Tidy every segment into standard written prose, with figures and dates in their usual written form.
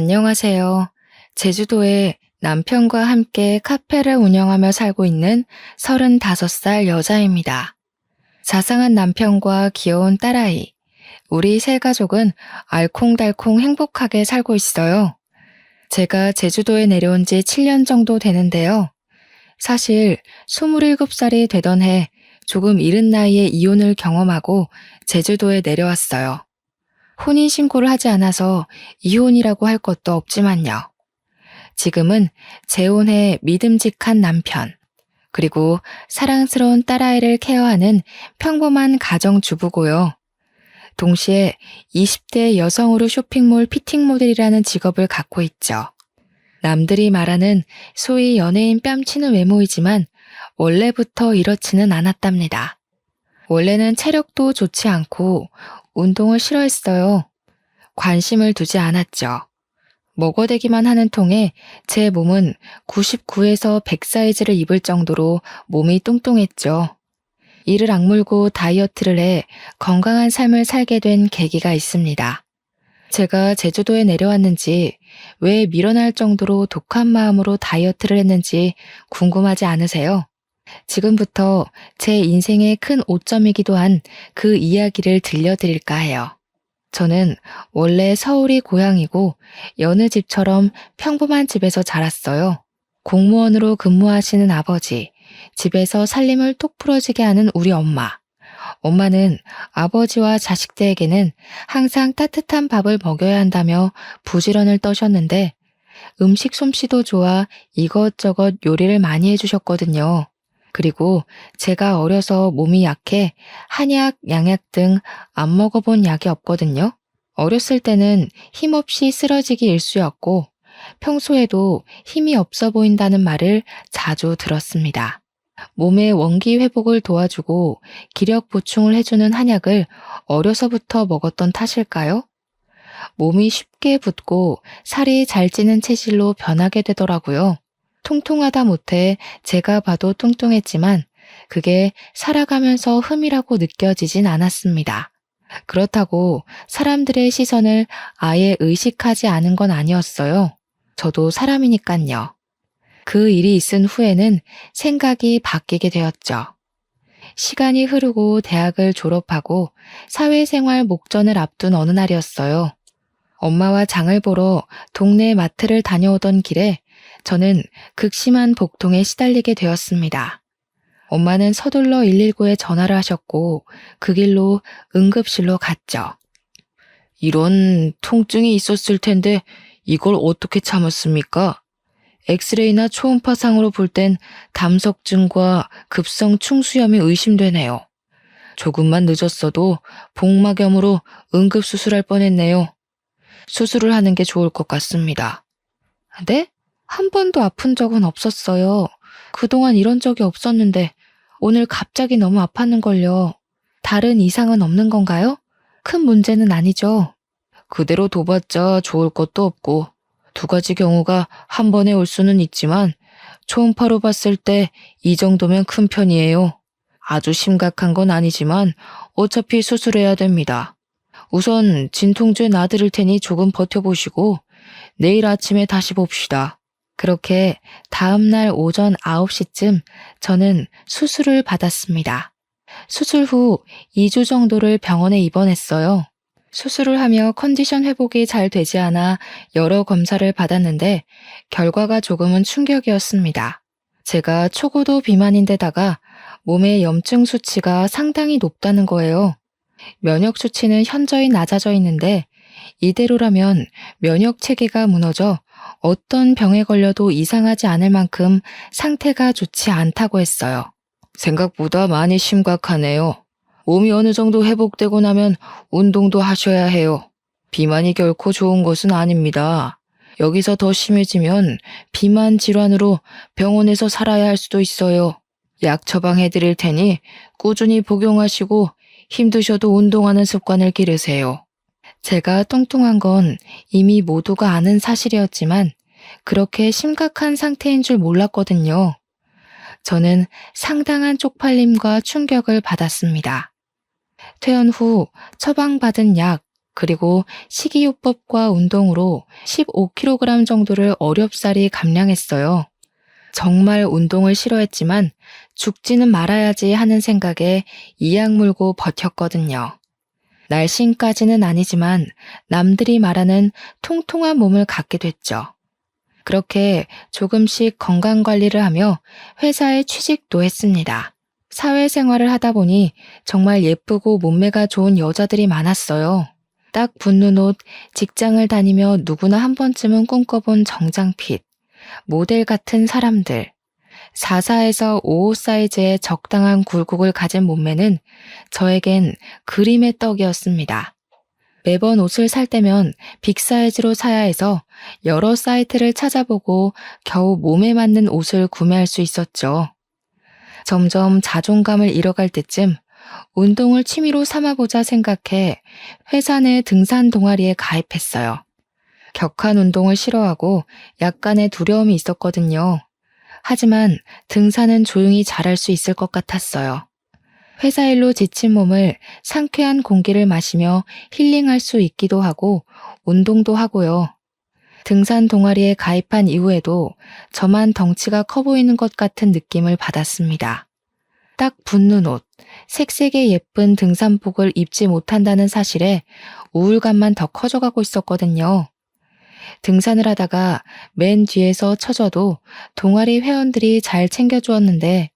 안녕하세요. 제주도에 남편과 함께 카페를 운영하며 살고 있는 35살 여자입니다. 자상한 남편과 귀여운 딸아이, 우리 세 가족은 알콩달콩 행복하게 살고 있어요. 제가 제주도에 내려온 지 7년 정도 되는데요. 사실 27살이 되던 해 조금 이른 나이에 이혼을 경험하고 제주도에 내려왔어요. 혼인신고를 하지 않아서 이혼이라고 할 것도 없지만요. 지금은 재혼해 믿음직한 남편, 그리고 사랑스러운 딸아이를 케어하는 평범한 가정주부고요. 동시에 20대 여성으로 쇼핑몰 피팅 모델이라는 직업을 갖고 있죠. 남들이 말하는 소위 연예인 뺨치는 외모이지만 원래부터 이렇지는 않았답니다. 원래는 체력도 좋지 않고 운동을 싫어했어요. 관심을 두지 않았죠. 먹어대기만 하는 통에 제 몸은 99에서 100 사이즈를 입을 정도로 몸이 뚱뚱했죠. 이를 악물고 다이어트를 해 건강한 삶을 살게 된 계기가 있습니다. 제가 제주도에 내려왔는지 왜 밀어날 정도로 독한 마음으로 다이어트를 했는지 궁금하지 않으세요? 지금부터 제 인생의 큰 오점이기도 한 그 이야기를 들려드릴까 해요. 저는 원래 서울이 고향이고 여느 집처럼 평범한 집에서 자랐어요. 공무원으로 근무하시는 아버지, 집에서 살림을 톡 풀어지게 하는 우리 엄마. 엄마는 아버지와 자식들에게는 항상 따뜻한 밥을 먹여야 한다며 부지런을 떠셨는데 음식 솜씨도 좋아 이것저것 요리를 많이 해주셨거든요. 그리고 제가 어려서 몸이 약해 한약, 양약 등 안 먹어본 약이 없거든요. 어렸을 때는 힘없이 쓰러지기 일쑤였고 평소에도 힘이 없어 보인다는 말을 자주 들었습니다. 몸의 원기 회복을 도와주고 기력 보충을 해주는 한약을 어려서부터 먹었던 탓일까요? 몸이 쉽게 붓고 살이 잘 찌는 체질로 변하게 되더라고요. 통통하다 못해 제가 봐도 뚱뚱했지만 그게 살아가면서 흠이라고 느껴지진 않았습니다. 그렇다고 사람들의 시선을 아예 의식하지 않은 건 아니었어요. 저도 사람이니깐요. 그 일이 있은 후에는 생각이 바뀌게 되었죠. 시간이 흐르고 대학을 졸업하고 사회생활 목전을 앞둔 어느 날이었어요. 엄마와 장을 보러 동네 마트를 다녀오던 길에 저는 극심한 복통에 시달리게 되었습니다. 엄마는 서둘러 119에 전화를 하셨고 그 길로 응급실로 갔죠. 이런 통증이 있었을 텐데 이걸 어떻게 참았습니까? 엑스레이나 초음파상으로 볼 땐 담석증과 급성 충수염이 의심되네요. 조금만 늦었어도 복막염으로 응급수술할 뻔했네요. 수술을 하는 게 좋을 것 같습니다. 네? 한 번도 아픈 적은 없었어요. 그동안 이런 적이 없었는데 오늘 갑자기 너무 아팠는걸요. 다른 이상은 없는 건가요? 큰 문제는 아니죠. 그대로 둬봤자 좋을 것도 없고 2가지 경우가 한 번에 올 수는 있지만 초음파로 봤을 때 이 정도면 큰 편이에요. 아주 심각한 건 아니지만 어차피 수술해야 됩니다. 우선 진통제 놔드릴 테니 조금 버텨보시고 내일 아침에 다시 봅시다. 그렇게 다음날 오전 9시쯤 저는 수술을 받았습니다. 수술 후 2주 정도를 병원에 입원했어요. 수술을 하며 컨디션 회복이 잘 되지 않아 여러 검사를 받았는데 결과가 조금은 충격이었습니다. 제가 초고도 비만인데다가 몸의 염증 수치가 상당히 높다는 거예요. 면역 수치는 현저히 낮아져 있는데 이대로라면 면역 체계가 무너져 어떤 병에 걸려도 이상하지 않을 만큼 상태가 좋지 않다고 했어요. 생각보다 많이 심각하네요. 몸이 어느 정도 회복되고 나면 운동도 하셔야 해요. 비만이 결코 좋은 것은 아닙니다. 여기서 더 심해지면 비만 질환으로 병원에서 살아야 할 수도 있어요. 약 처방해 드릴 테니 꾸준히 복용하시고 힘드셔도 운동하는 습관을 기르세요. 제가 뚱뚱한 건 이미 모두가 아는 사실이었지만 그렇게 심각한 상태인 줄 몰랐거든요. 저는 상당한 쪽팔림과 충격을 받았습니다. 퇴원 후 처방받은 약, 그리고 식이요법과 운동으로 15kg 정도를 어렵사리 감량했어요. 정말 운동을 싫어했지만 죽지는 말아야지 하는 생각에 이악 물고 버텼거든요. 날씬까지는 아니지만 남들이 말하는 통통한 몸을 갖게 됐죠. 그렇게 조금씩 건강관리를 하며 회사에 취직도 했습니다. 사회생활을 하다 보니 정말 예쁘고 몸매가 좋은 여자들이 많았어요. 딱 붙는 옷, 직장을 다니며 누구나 한 번쯤은 꿈꿔본 정장핏, 모델 같은 사람들, 44에서 55 사이즈의 적당한 굴곡을 가진 몸매는 저에겐 그림의 떡이었습니다. 매번 옷을 살 때면 빅사이즈로 사야 해서 여러 사이트를 찾아보고 겨우 몸에 맞는 옷을 구매할 수 있었죠. 점점 자존감을 잃어갈 때쯤 운동을 취미로 삼아보자 생각해 회사 내 등산 동아리에 가입했어요. 격한 운동을 싫어하고 약간의 두려움이 있었거든요. 하지만 등산은 조용히 잘할 수 있을 것 같았어요. 회사 일로 지친 몸을 상쾌한 공기를 마시며 힐링할 수 있기도 하고 운동도 하고요. 등산 동아리에 가입한 이후에도 저만 덩치가 커 보이는 것 같은 느낌을 받았습니다. 딱 붙는 옷, 색색의 예쁜 등산복을 입지 못한다는 사실에 우울감만 더 커져가고 있었거든요. 등산을 하다가 맨 뒤에서 처져도 동아리 회원들이 잘 챙겨주었는데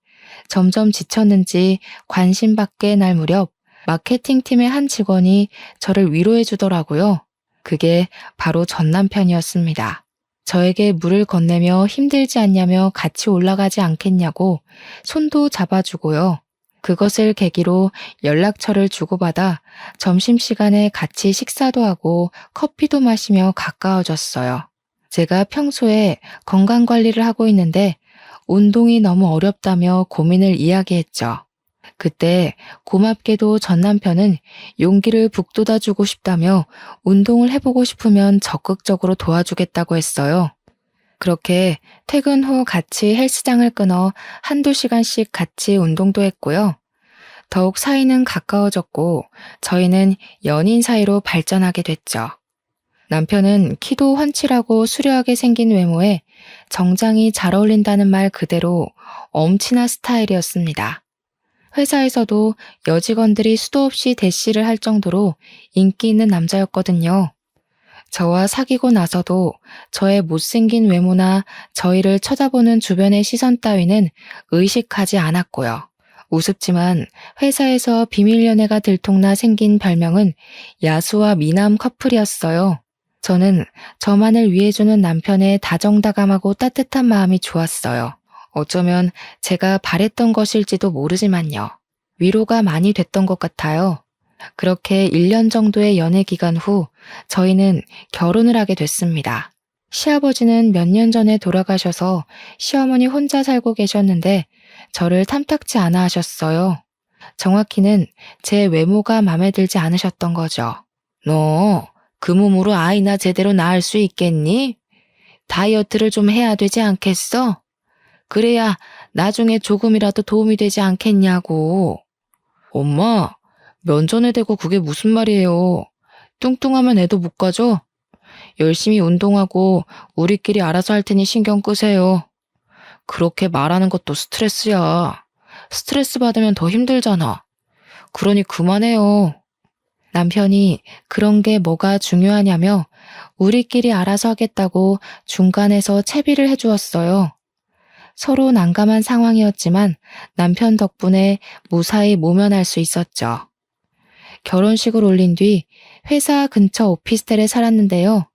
점점 지쳤는지 관심받게 날 무렵 마케팅팀의 한 직원이 저를 위로해 주더라고요. 그게 바로 전 남편이었습니다. 저에게 물을 건네며 힘들지 않냐며 같이 올라가지 않겠냐고 손도 잡아주고요. 그것을 계기로 연락처를 주고받아 점심시간에 같이 식사도 하고 커피도 마시며 가까워졌어요. 제가 평소에 건강관리를 하고 있는데 운동이 너무 어렵다며 고민을 이야기했죠. 그때 고맙게도 전 남편은 용기를 북돋아주고 싶다며 운동을 해보고 싶으면 적극적으로 도와주겠다고 했어요. 그렇게 퇴근 후 같이 헬스장을 끊어 한두 시간씩 같이 운동도 했고요. 더욱 사이는 가까워졌고 저희는 연인 사이로 발전하게 됐죠. 남편은 키도 훤칠하고 수려하게 생긴 외모에 정장이 잘 어울린다는 말 그대로 엄친아 스타일이었습니다. 회사에서도 여직원들이 수도 없이 대시를 할 정도로 인기 있는 남자였거든요. 저와 사귀고 나서도 저의 못생긴 외모나 저희를 쳐다보는 주변의 시선 따위는 의식하지 않았고요. 우습지만 회사에서 비밀 연애가 들통나 생긴 별명은 야수와 미남 커플이었어요. 저는 저만을 위해주는 남편의 다정다감하고 따뜻한 마음이 좋았어요. 어쩌면 제가 바랬던 것일지도 모르지만요. 위로가 많이 됐던 것 같아요. 그렇게 1년 정도의 연애 기간 후 저희는 결혼을 하게 됐습니다. 시아버지는 몇 년 전에 돌아가셔서 시어머니 혼자 살고 계셨는데 저를 탐탁지 않아 하셨어요. 정확히는 제 외모가 마음에 들지 않으셨던 거죠. 너 그 몸으로 아이나 제대로 낳을 수 있겠니? 다이어트를 좀 해야 되지 않겠어? 그래야 나중에 조금이라도 도움이 되지 않겠냐고. 엄마, 면전에 대고 그게 무슨 말이에요. 뚱뚱하면 애도 못 가져? 열심히 운동하고 우리끼리 알아서 할 테니 신경 끄세요. 그렇게 말하는 것도 스트레스야. 스트레스 받으면 더 힘들잖아. 그러니 그만해요. 남편이 그런 게 뭐가 중요하냐며 우리끼리 알아서 하겠다고 중간에서 채비를 해주었어요. 서로 난감한 상황이었지만 남편 덕분에 무사히 모면할 수 있었죠. 결혼식을 올린 뒤 회사 근처 오피스텔에 살았는데요.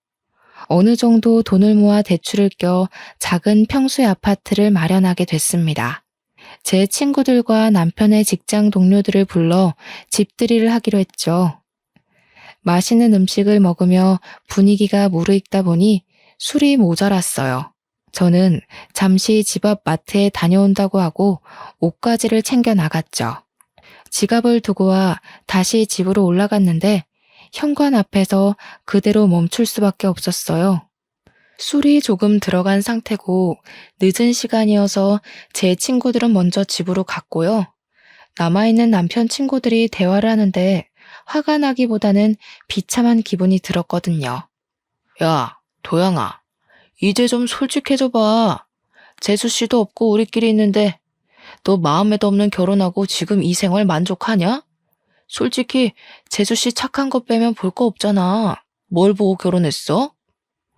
어느 정도 돈을 모아 대출을 껴 작은 평수의 아파트를 마련하게 됐습니다. 제 친구들과 남편의 직장 동료들을 불러 집들이를 하기로 했죠. 맛있는 음식을 먹으며 분위기가 무르익다 보니 술이 모자랐어요. 저는 잠시 집 앞 마트에 다녀온다고 하고 옷가지를 챙겨 나갔죠. 지갑을 두고 와 다시 집으로 올라갔는데 현관 앞에서 그대로 멈출 수밖에 없었어요. 술이 조금 들어간 상태고 늦은 시간이어서 제 친구들은 먼저 집으로 갔고요. 남아있는 남편 친구들이 대화를 하는데 화가 나기보다는 비참한 기분이 들었거든요. 야, 도영아, 이제 좀 솔직해져봐. 재수씨도 없고 우리끼리 있는데 너 마음에도 없는 결혼하고 지금 이 생활 만족하냐? 솔직히 재수씨 착한 거 빼면 볼 거 없잖아. 뭘 보고 결혼했어?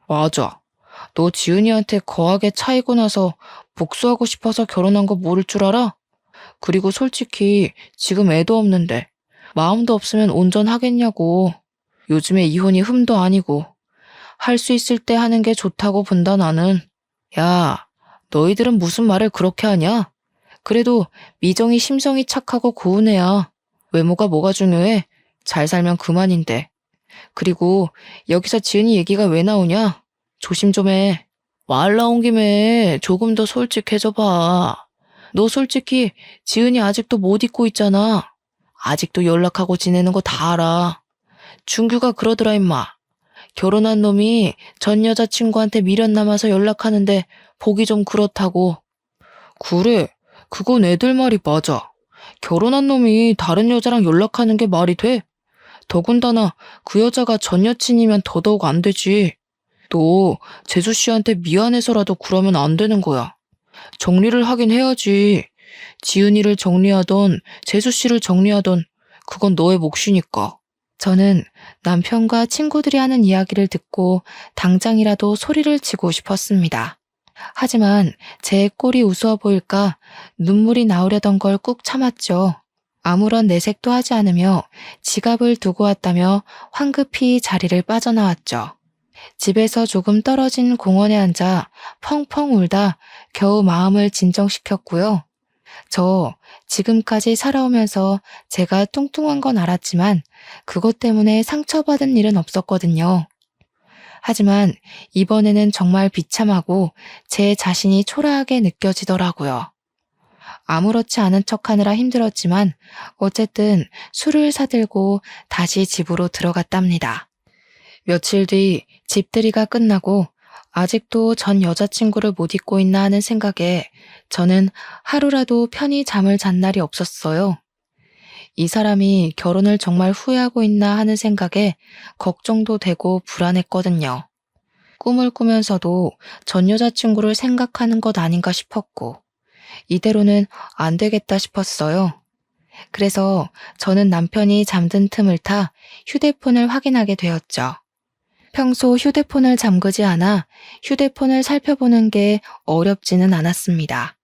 맞아. 너 지은이한테 거하게 차이고 나서 복수하고 싶어서 결혼한 거 모를 줄 알아? 그리고 솔직히 지금 애도 없는데 마음도 없으면 온전하겠냐고. 요즘에 이혼이 흠도 아니고 할 수 있을 때 하는 게 좋다고 본다 나는. 야, 너희들은 무슨 말을 그렇게 하냐? 그래도 미정이 심성이 착하고 고운 애야. 외모가 뭐가 중요해? 잘 살면 그만인데. 그리고 여기서 지은이 얘기가 왜 나오냐? 조심 좀 해. 말 나온 김에 조금 더 솔직해져 봐. 너 솔직히 지은이 아직도 못 잊고 있잖아. 아직도 연락하고 지내는 거 다 알아. 준규가 그러더라 임마. 결혼한 놈이 전 여자친구한테 미련 남아서 연락하는데 보기 좀 그렇다고. 그래, 그건 애들 말이 맞아. 결혼한 놈이 다른 여자랑 연락하는 게 말이 돼? 더군다나 그 여자가 전 여친이면 더더욱 안 되지. 너 재수 씨한테 미안해서라도 그러면 안 되는 거야. 정리를 하긴 해야지. 지은이를 정리하던 재수 씨를 정리하던 그건 너의 몫이니까. 저는 남편과 친구들이 하는 이야기를 듣고 당장이라도 소리를 치고 싶었습니다. 하지만 제 꼴이 우스워 보일까 눈물이 나오려던 걸 꾹 참았죠. 아무런 내색도 하지 않으며 지갑을 두고 왔다며 황급히 자리를 빠져나왔죠. 집에서 조금 떨어진 공원에 앉아 펑펑 울다 겨우 마음을 진정시켰고요. 저 지금까지 살아오면서 제가 뚱뚱한 건 알았지만 그것 때문에 상처받은 일은 없었거든요. 하지만 이번에는 정말 비참하고 제 자신이 초라하게 느껴지더라고요. 아무렇지 않은 척하느라 힘들었지만 어쨌든 술을 사들고 다시 집으로 들어갔답니다. 며칠 뒤 집들이가 끝나고 아직도 전 여자친구를 못 잊고 있나 하는 생각에 저는 하루라도 편히 잠을 잔 날이 없었어요. 이 사람이 결혼을 정말 후회하고 있나 하는 생각에 걱정도 되고 불안했거든요. 꿈을 꾸면서도 전 여자친구를 생각하는 것 아닌가 싶었고 이대로는 안 되겠다 싶었어요. 그래서 저는 남편이 잠든 틈을 타 휴대폰을 확인하게 되었죠. 평소 휴대폰을 잠그지 않아 휴대폰을 살펴보는 게 어렵지는 않았습니다.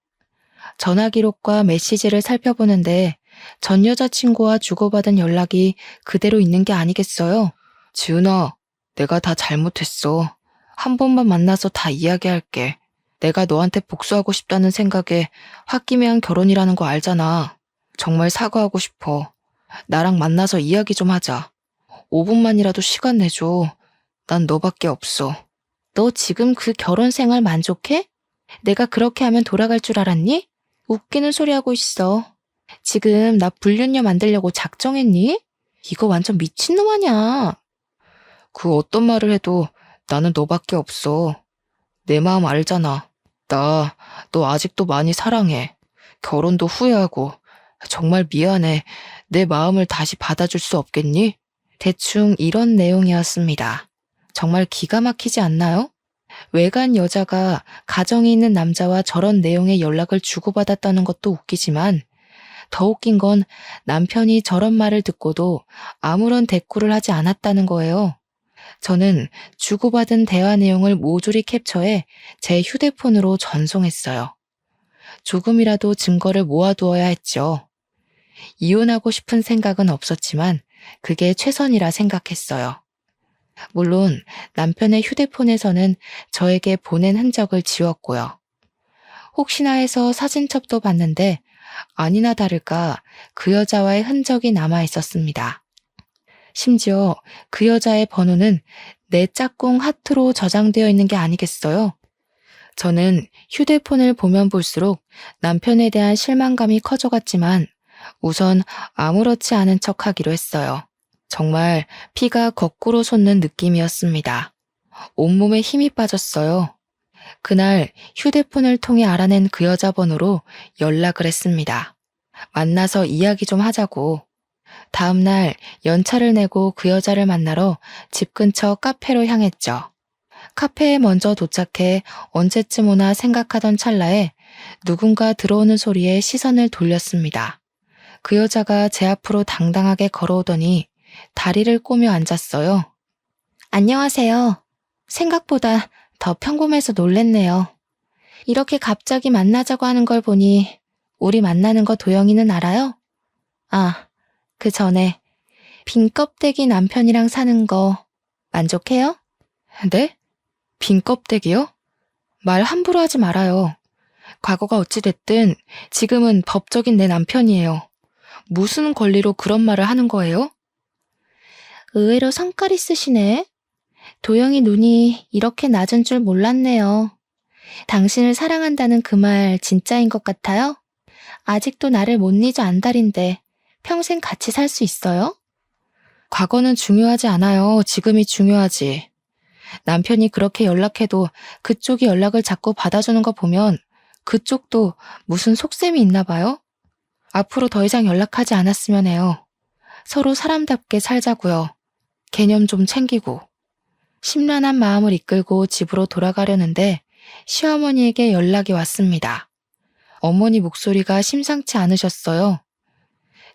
전화 기록과 메시지를 살펴보는데 전 여자친구와 주고받은 연락이 그대로 있는 게 아니겠어요? 지은아, 내가 다 잘못했어. 한 번만 만나서 다 이야기할게. 내가 너한테 복수하고 싶다는 생각에 홧김에한 결혼이라는 거 알잖아. 정말 사과하고 싶어. 나랑 만나서 이야기 좀 하자. 5분만이라도 시간 내줘. 난 너밖에 없어. 너 지금 그 결혼 생활 만족해? 내가 그렇게 하면 돌아갈 줄 알았니? 웃기는 소리 하고 있어. 지금 나 불륜녀 만들려고 작정했니? 이거 완전 미친놈 아냐. 그 어떤 말을 해도 나는 너밖에 없어. 내 마음 알잖아. 나 너 아직도 많이 사랑해. 결혼도 후회하고. 정말 미안해. 내 마음을 다시 받아줄 수 없겠니? 대충 이런 내용이었습니다. 정말 기가 막히지 않나요? 외간 여자가 가정이 있는 남자와 저런 내용의 연락을 주고받았다는 것도 웃기지만 더 웃긴 건 남편이 저런 말을 듣고도 아무런 대꾸를 하지 않았다는 거예요. 저는 주고받은 대화 내용을 모조리 캡처해 제 휴대폰으로 전송했어요. 조금이라도 증거를 모아두어야 했죠. 이혼하고 싶은 생각은 없었지만 그게 최선이라 생각했어요. 물론 남편의 휴대폰에서는 저에게 보낸 흔적을 지웠고요. 혹시나 해서 사진첩도 봤는데 아니나 다를까 그 여자와의 흔적이 남아 있었습니다. 심지어 그 여자의 번호는 내 짝꿍 하트로 저장되어 있는 게 아니겠어요? 저는 휴대폰을 보면 볼수록 남편에 대한 실망감이 커져갔지만 우선 아무렇지 않은 척하기로 했어요. 정말 피가 거꾸로 솟는 느낌이었습니다. 온몸에 힘이 빠졌어요. 그날 휴대폰을 통해 알아낸 그 여자 번호로 연락을 했습니다. 만나서 이야기 좀 하자고. 다음 날 연차를 내고 그 여자를 만나러 집 근처 카페로 향했죠. 카페에 먼저 도착해 언제쯤 오나 생각하던 찰나에 누군가 들어오는 소리에 시선을 돌렸습니다. 그 여자가 제 앞으로 당당하게 걸어오더니 다리를 꼬며 앉았어요. 안녕하세요. 생각보다 더 평범해서 놀랬네요. 이렇게 갑자기 만나자고 하는 걸 보니 우리 만나는 거 도영이는 알아요? 아, 그 전에 빈 껍데기 남편이랑 사는 거 만족해요? 네? 빈 껍데기요? 말 함부로 하지 말아요. 과거가 어찌됐든 지금은 법적인 내 남편이에요. 무슨 권리로 그런 말을 하는 거예요? 의외로 성깔 있으시네. 도영이 눈이 이렇게 낮은 줄 몰랐네요. 당신을 사랑한다는 그 말 진짜인 것 같아요? 아직도 나를 못 잊어 안달인데 평생 같이 살 수 있어요? 과거는 중요하지 않아요. 지금이 중요하지. 남편이 그렇게 연락해도 그쪽이 연락을 자꾸 받아주는 거 보면 그쪽도 무슨 속셈이 있나 봐요? 앞으로 더 이상 연락하지 않았으면 해요. 서로 사람답게 살자고요. 개념 좀 챙기고. 심란한 마음을 이끌고 집으로 돌아가려는데 시어머니에게 연락이 왔습니다. 어머니 목소리가 심상치 않으셨어요.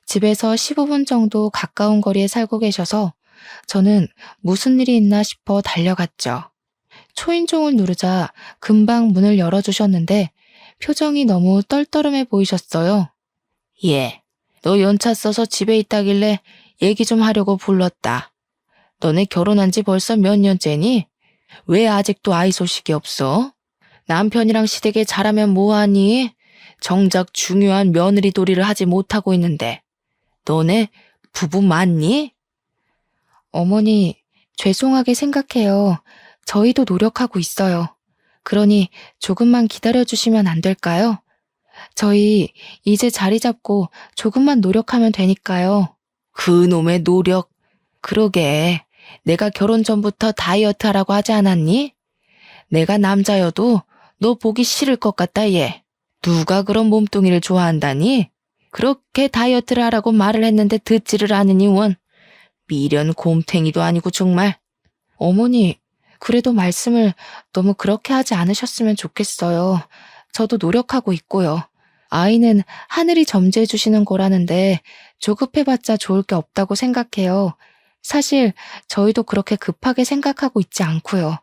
집에서 15분 정도 가까운 거리에 살고 계셔서 저는 무슨 일이 있나 싶어 달려갔죠. 초인종을 누르자 금방 문을 열어주셨는데 표정이 너무 떨떠름해 보이셨어요. 예, 너 연차 써서 집에 있다길래 얘기 좀 하려고 불렀다. 너네 결혼한 지 벌써 몇 년째니? 왜 아직도 아이 소식이 없어? 남편이랑 시댁에 잘하면 뭐하니? 정작 중요한 며느리 도리를 하지 못하고 있는데. 너네 부부 맞니? 어머니, 죄송하게 생각해요. 저희도 노력하고 있어요. 그러니 조금만 기다려주시면 안 될까요? 저희 이제 자리 잡고 조금만 노력하면 되니까요. 그놈의 노력. 그러게. 내가 결혼 전부터 다이어트 하라고 하지 않았니? 내가 남자여도 너 보기 싫을 것 같다, 얘. 누가 그런 몸뚱이를 좋아한다니? 그렇게 다이어트를 하라고 말을 했는데 듣지를 않으니 원. 미련 곰탱이도 아니고 정말. 어머니, 그래도 말씀을 너무 그렇게 하지 않으셨으면 좋겠어요. 저도 노력하고 있고요. 아이는 하늘이 점지해 주시는 거라는데 조급해봤자 좋을 게 없다고 생각해요. 사실 저희도 그렇게 급하게 생각하고 있지 않고요.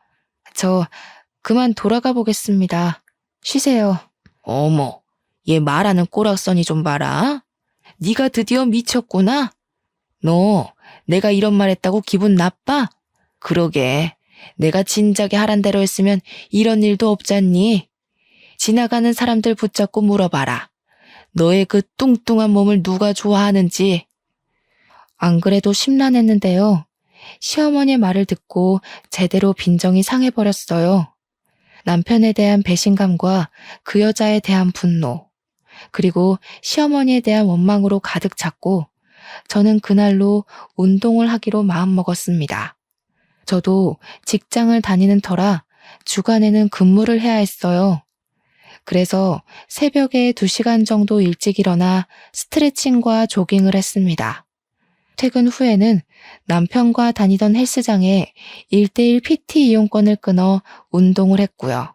저 그만 돌아가 보겠습니다. 쉬세요. 어머, 얘 말하는 꼬락서니 좀 봐라. 네가 드디어 미쳤구나. 너 내가 이런 말 했다고 기분 나빠? 그러게. 내가 진작에 하란 대로 했으면 이런 일도 없잖니. 지나가는 사람들 붙잡고 물어봐라. 너의 그 뚱뚱한 몸을 누가 좋아하는지. 안 그래도 심란했는데요. 시어머니의 말을 듣고 제대로 빈정이 상해버렸어요. 남편에 대한 배신감과 그 여자에 대한 분노, 그리고 시어머니에 대한 원망으로 가득 찼고 저는 그날로 운동을 하기로 마음먹었습니다. 저도 직장을 다니는 터라 주간에는 근무를 해야 했어요. 그래서 새벽에 2시간 정도 일찍 일어나 스트레칭과 조깅을 했습니다. 퇴근 후에는 남편과 다니던 헬스장에 1:1 PT 이용권을 끊어 운동을 했고요.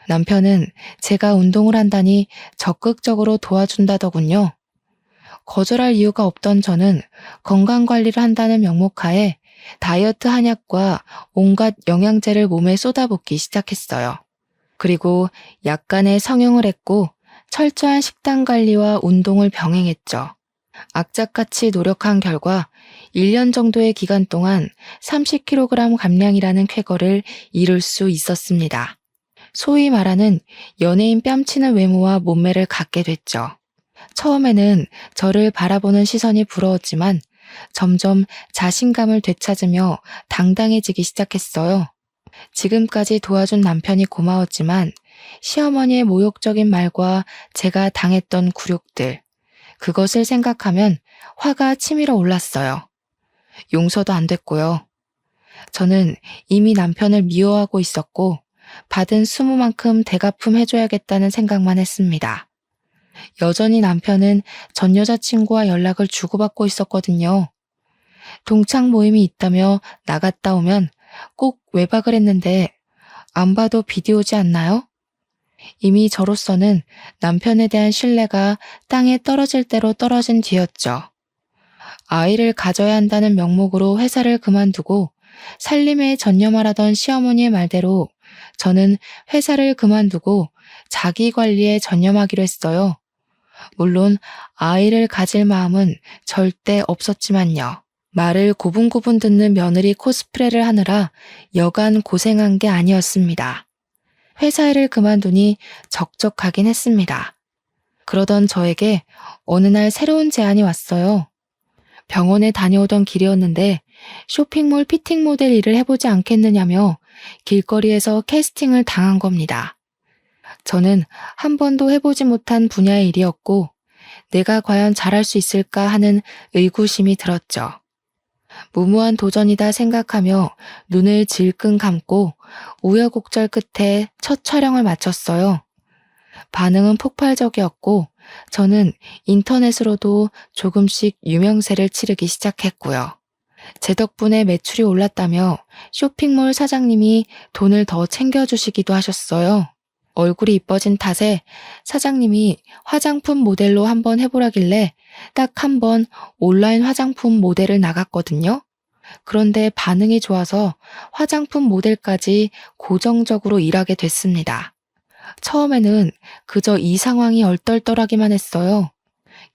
남편은 제가 운동을 한다니 적극적으로 도와준다더군요. 거절할 이유가 없던 저는 건강관리를 한다는 명목하에 다이어트 한약과 온갖 영양제를 몸에 쏟아붓기 시작했어요. 그리고 약간의 성형을 했고 철저한 식단 관리와 운동을 병행했죠. 악착같이 노력한 결과 1년 정도의 기간 동안 30kg 감량이라는 쾌거를 이룰 수 있었습니다. 소위 말하는 연예인 뺨치는 외모와 몸매를 갖게 됐죠. 처음에는 저를 바라보는 시선이 부러웠지만 점점 자신감을 되찾으며 당당해지기 시작했어요. 지금까지 도와준 남편이 고마웠지만 시어머니의 모욕적인 말과 제가 당했던 굴욕들, 그것을 생각하면 화가 치밀어 올랐어요. 용서도 안 됐고요. 저는 이미 남편을 미워하고 있었고 받은 수모만큼 대갚음 해줘야겠다는 생각만 했습니다. 여전히 남편은 전 여자친구와 연락을 주고받고 있었거든요. 동창 모임이 있다며 나갔다 오면 꼭 외박을 했는데 안 봐도 비디오지 않나요? 이미 저로서는 남편에 대한 신뢰가 땅에 떨어질 대로 떨어진 뒤였죠. 아이를 가져야 한다는 명목으로 회사를 그만두고 살림에 전념하라던 시어머니의 말대로 저는 회사를 그만두고 자기 관리에 전념하기로 했어요. 물론 아이를 가질 마음은 절대 없었지만요. 말을 고분고분 듣는 며느리 코스프레를 하느라 여간 고생한 게 아니었습니다. 회사 일을 그만두니 적적하긴 했습니다. 그러던 저에게 어느 날 새로운 제안이 왔어요. 병원에 다녀오던 길이었는데 쇼핑몰 피팅 모델 일을 해보지 않겠느냐며 길거리에서 캐스팅을 당한 겁니다. 저는 한 번도 해보지 못한 분야의 일이었고 내가 과연 잘할 수 있을까 하는 의구심이 들었죠. 무모한 도전이다 생각하며 눈을 질끈 감고 우여곡절 끝에 첫 촬영을 마쳤어요. 반응은 폭발적이었고 저는 인터넷으로도 조금씩 유명세를 치르기 시작했고요. 제 덕분에 매출이 올랐다며 쇼핑몰 사장님이 돈을 더 챙겨주시기도 하셨어요. 얼굴이 이뻐진 탓에 사장님이 화장품 모델로 한번 해보라길래 딱 한 번 온라인 화장품 모델을 나갔거든요. 그런데 반응이 좋아서 화장품 모델까지 고정적으로 일하게 됐습니다. 처음에는 그저 이 상황이 얼떨떨하기만 했어요.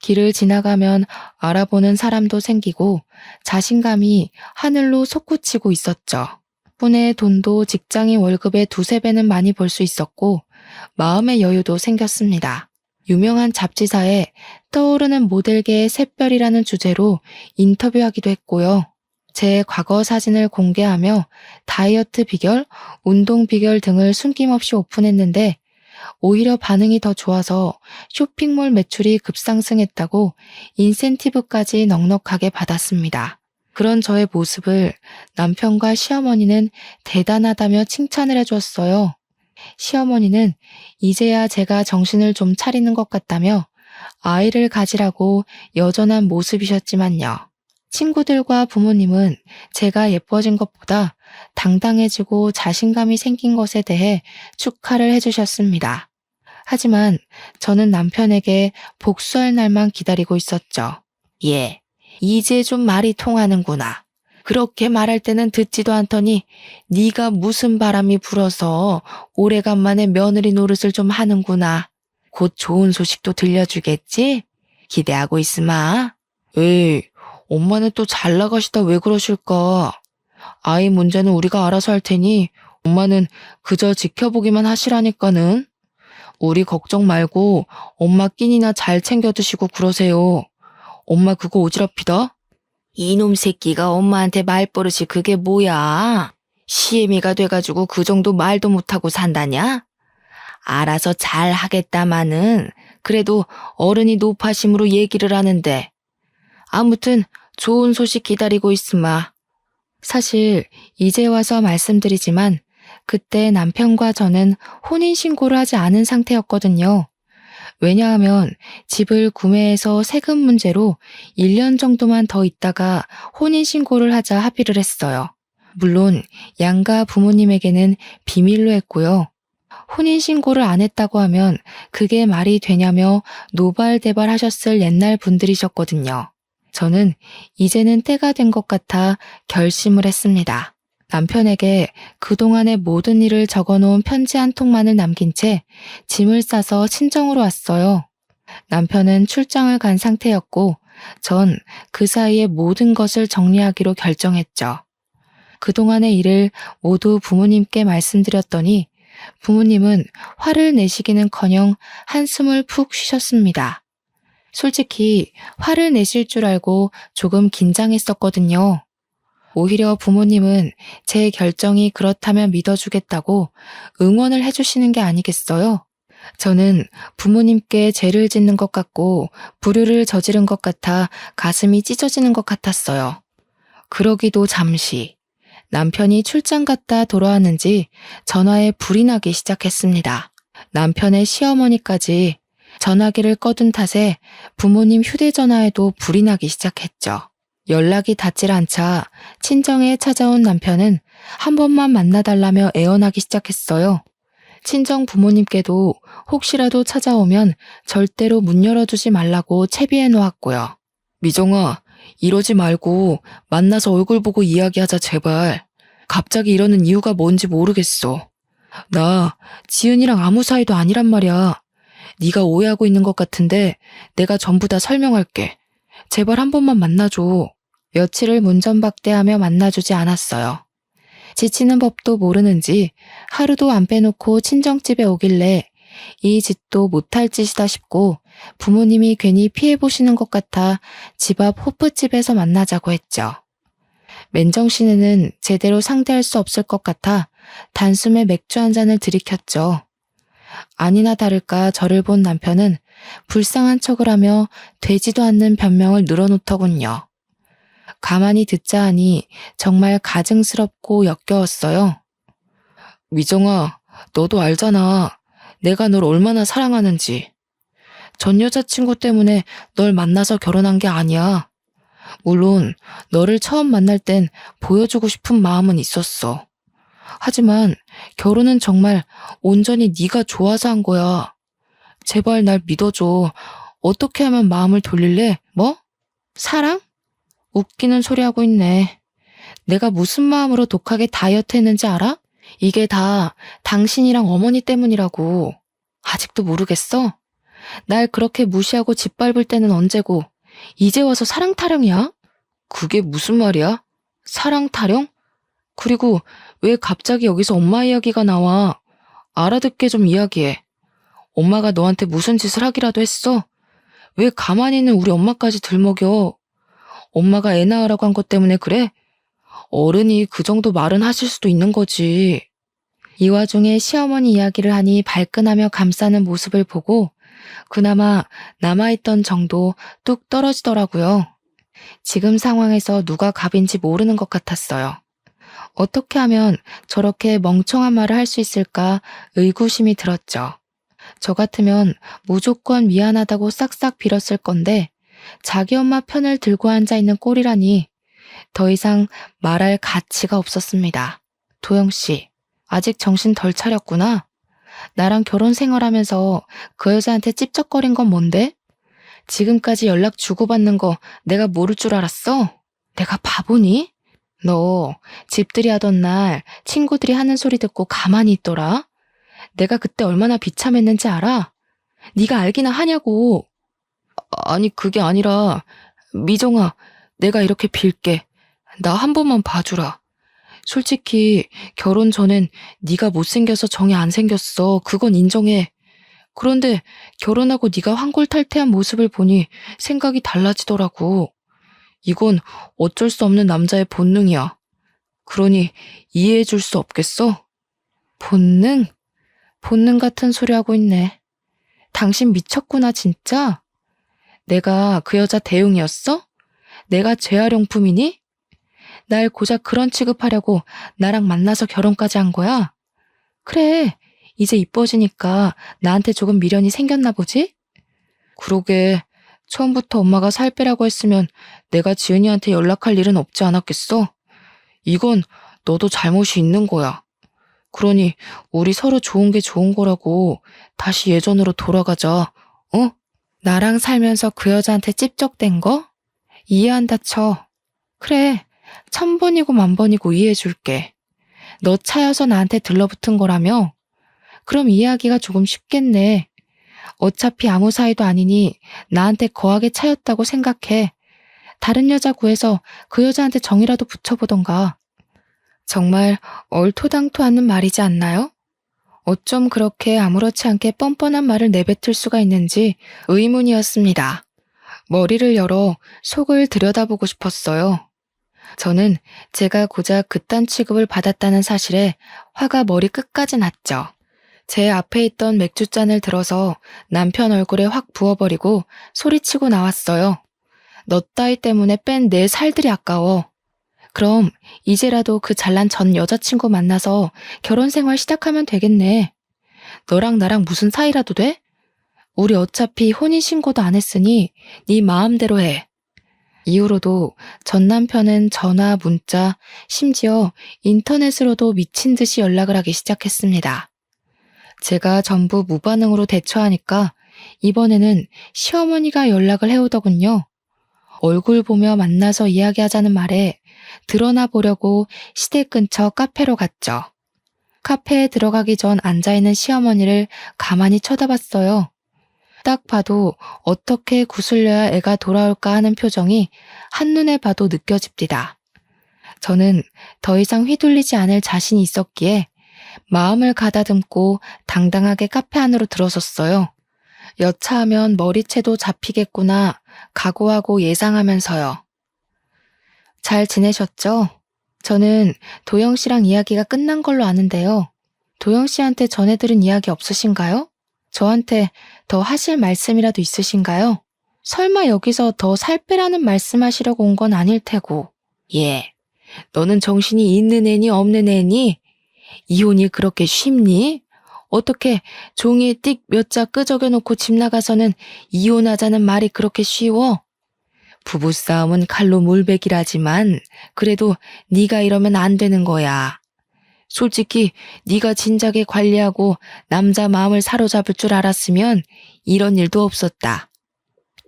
길을 지나가면 알아보는 사람도 생기고 자신감이 하늘로 솟구치고 있었죠. 덕분에 돈도 직장인 월급의 두세 배는 많이 벌 수 있었고 마음의 여유도 생겼습니다. 유명한 잡지사에 떠오르는 모델계의 샛별이라는 주제로 인터뷰하기도 했고요. 제 과거 사진을 공개하며 다이어트 비결, 운동 비결 등을 숨김없이 오픈했는데 오히려 반응이 더 좋아서 쇼핑몰 매출이 급상승했다고 인센티브까지 넉넉하게 받았습니다. 그런 저의 모습을 남편과 시어머니는 대단하다며 칭찬을 해주었어요. 시어머니는 이제야 제가 정신을 좀 차리는 것 같다며 아이를 가지라고 여전한 모습이셨지만요. 친구들과 부모님은 제가 예뻐진 것보다 당당해지고 자신감이 생긴 것에 대해 축하를 해주셨습니다. 하지만 저는 남편에게 복수할 날만 기다리고 있었죠. 예, 이제 좀 말이 통하는구나. 그렇게 말할 때는 듣지도 않더니 네가 무슨 바람이 불어서 오래간만에 며느리 노릇을 좀 하는구나. 곧 좋은 소식도 들려주겠지? 기대하고 있으마. 에이, 엄마는 또 잘 나가시다 왜 그러실까? 아이 문제는 우리가 알아서 할 테니 엄마는 그저 지켜보기만 하시라니까는. 우리 걱정 말고 엄마 끼니나 잘 챙겨 드시고 그러세요. 엄마 그거 오지랖이다. 이놈 새끼가 엄마한테 말버릇이 그게 뭐야? 시애미가 돼가지고 그 정도 말도 못하고 산다냐? 알아서 잘 하겠다마는 그래도 어른이 노파심으로 얘기를 하는데. 아무튼 좋은 소식 기다리고 있으마. 사실 이제 와서 말씀드리지만 그때 남편과 저는 혼인신고를 하지 않은 상태였거든요. 왜냐하면 집을 구매해서 세금 문제로 1년 정도만 더 있다가 혼인신고를 하자 합의를 했어요. 물론 양가 부모님에게는 비밀로 했고요. 혼인신고를 안 했다고 하면 그게 말이 되냐며 노발대발 하셨을 옛날 분들이셨거든요. 저는 이제는 때가 된 것 같아 결심을 했습니다. 남편에게 그동안의 모든 일을 적어놓은 편지 한 통만을 남긴 채 짐을 싸서 친정으로 왔어요. 남편은 출장을 간 상태였고 전 그 사이에 모든 것을 정리하기로 결정했죠. 그동안의 일을 모두 부모님께 말씀드렸더니 부모님은 화를 내시기는커녕 한숨을 푹 쉬셨습니다. 솔직히 화를 내실 줄 알고 조금 긴장했었거든요. 오히려 부모님은 제 결정이 그렇다면 믿어주겠다고 응원을 해주시는 게 아니겠어요? 저는 부모님께 죄를 짓는 것 같고 불효를 저지른 것 같아 가슴이 찢어지는 것 같았어요. 그러기도 잠시 남편이 출장 갔다 돌아왔는지 전화에 불이 나기 시작했습니다. 남편의 시어머니까지 전화기를 꺼둔 탓에 부모님 휴대전화에도 불이 나기 시작했죠. 연락이 닿질 않자 친정에 찾아온 남편은 한 번만 만나달라며 애원하기 시작했어요. 친정 부모님께도 혹시라도 찾아오면 절대로 문 열어주지 말라고 채비해 놓았고요. 미정아, 이러지 말고 만나서 얼굴 보고 이야기하자 제발. 갑자기 이러는 이유가 뭔지 모르겠어. 나 지은이랑 아무 사이도 아니란 말이야. 네가 오해하고 있는 것 같은데 내가 전부 다 설명할게. 제발 한 번만 만나줘. 며칠을 문전박대하며 만나주지 않았어요. 지치는 법도 모르는지 하루도 안 빼놓고 친정집에 오길래 이 짓도 못할 짓이다 싶고 부모님이 괜히 피해보시는 것 같아 집 앞 호프집에서 만나자고 했죠. 맨정신에는 제대로 상대할 수 없을 것 같아 단숨에 맥주 한 잔을 들이켰죠. 아니나 다를까 저를 본 남편은 불쌍한 척을 하며 되지도 않는 변명을 늘어놓더군요. 가만히 듣자 하니 정말 가증스럽고 역겨웠어요. 미정아, 너도 알잖아. 내가 널 얼마나 사랑하는지. 전 여자친구 때문에 널 만나서 결혼한 게 아니야. 물론 너를 처음 만날 땐 보여주고 싶은 마음은 있었어. 하지만 결혼은 정말 온전히 네가 좋아서 한 거야. 제발 날 믿어줘. 어떻게 하면 마음을 돌릴래? 뭐? 사랑? 웃기는 소리 하고 있네. 내가 무슨 마음으로 독하게 다이어트 했는지 알아? 이게 다 당신이랑 어머니 때문이라고. 아직도 모르겠어? 날 그렇게 무시하고 짓밟을 때는 언제고 이제 와서 사랑 타령이야? 그게 무슨 말이야? 사랑 타령? 그리고 왜 갑자기 여기서 엄마 이야기가 나와? 알아듣게 좀 이야기해. 엄마가 너한테 무슨 짓을 하기라도 했어? 왜 가만히 있는 우리 엄마까지 들먹여? 엄마가 애 낳으라고 한 것 때문에 그래? 어른이 그 정도 말은 하실 수도 있는 거지. 이 와중에 시어머니 이야기를 하니 발끈하며 감싸는 모습을 보고 그나마 남아있던 정도 뚝 떨어지더라고요. 지금 상황에서 누가 갑인지 모르는 것 같았어요. 어떻게 하면 저렇게 멍청한 말을 할 수 있을까 의구심이 들었죠. 저 같으면 무조건 미안하다고 싹싹 빌었을 건데 자기 엄마 편을 들고 앉아있는 꼴이라니 더 이상 말할 가치가 없었습니다. 도영씨, 아직 정신 덜 차렸구나. 나랑 결혼 생활하면서 그 여자한테 찝쩍거린 건 뭔데? 지금까지 연락 주고받는 거 내가 모를 줄 알았어? 내가 바보니? 너 집들이 하던 날 친구들이 하는 소리 듣고 가만히 있더라? 내가 그때 얼마나 비참했는지 알아? 네가 알기나 하냐고. 아니 그게 아니라 미정아, 내가 이렇게 빌게. 나 한 번만 봐주라. 솔직히 결혼 전엔 네가 못생겨서 정이 안 생겼어. 그건 인정해. 그런데 결혼하고 네가 환골탈태한 모습을 보니 생각이 달라지더라고. 이건 어쩔 수 없는 남자의 본능이야. 그러니 이해해 줄 수 없겠어? 본능? 본능 같은 소리 하고 있네. 당신 미쳤구나 진짜? 내가 그 여자 대용이었어? 내가 재활용품이니? 날 고작 그런 취급하려고 나랑 만나서 결혼까지 한 거야? 그래, 이제 이뻐지니까 나한테 조금 미련이 생겼나 보지? 그러게, 처음부터 엄마가 살 빼라고 했으면 내가 지은이한테 연락할 일은 없지 않았겠어? 이건 너도 잘못이 있는 거야. 그러니 우리 서로 좋은 게 좋은 거라고 다시 예전으로 돌아가자, 어? 나랑 살면서 그 여자한테 찝쩍댄 거? 이해한다 쳐. 그래, 1000번이고 10,000번이고 이해해줄게. 너 차여서 나한테 들러붙은 거라며? 그럼 이해하기가 조금 쉽겠네. 어차피 아무 사이도 아니니 나한테 거하게 차였다고 생각해. 다른 여자 구해서 그 여자한테 정이라도 붙여보던가. 정말 얼토당토 않는 말이지 않나요? 어쩜 그렇게 아무렇지 않게 뻔뻔한 말을 내뱉을 수가 있는지 의문이었습니다. 머리를 열어 속을 들여다보고 싶었어요. 저는 제가 고작 그딴 취급을 받았다는 사실에 화가 머리 끝까지 났죠. 제 앞에 있던 맥주잔을 들어서 남편 얼굴에 확 부어버리고 소리치고 나왔어요. 너 따위 때문에 뺀 내 살들이 아까워. 그럼 이제라도 그 잘난 전 여자친구 만나서 결혼 생활 시작하면 되겠네. 너랑 나랑 무슨 사이라도 돼? 우리 어차피 혼인신고도 안 했으니 네 마음대로 해. 이후로도 전 남편은 전화, 문자, 심지어 인터넷으로도 미친 듯이 연락을 하기 시작했습니다. 제가 전부 무반응으로 대처하니까 이번에는 시어머니가 연락을 해오더군요. 얼굴 보며 만나서 이야기하자는 말에 드러나 보려고 시댁 근처 카페로 갔죠. 카페에 들어가기 전 앉아있는 시어머니를 가만히 쳐다봤어요. 딱 봐도 어떻게 구슬려야 애가 돌아올까 하는 표정이 한눈에 봐도 느껴집니다. 저는 더 이상 휘둘리지 않을 자신이 있었기에 마음을 가다듬고 당당하게 카페 안으로 들어섰어요. 여차하면 머리채도 잡히겠구나 각오하고 예상하면서요. 잘 지내셨죠? 저는 도영 씨랑 이야기가 끝난 걸로 아는데요. 도영 씨한테 전해들은 이야기 없으신가요? 저한테 더 하실 말씀이라도 있으신가요? 설마 여기서 더 살 빼라는 말씀하시려고 온 건 아닐 테고. 예. 너는 정신이 있는 애니 없는 애니? 이혼이 그렇게 쉽니? 어떻게 종이에 띡 몇 자 끄적여 놓고 집 나가서는 이혼하자는 말이 그렇게 쉬워? 부부싸움은 칼로 물베기라지만 그래도 네가 이러면 안 되는 거야. 솔직히 네가 진작에 관리하고 남자 마음을 사로잡을 줄 알았으면 이런 일도 없었다.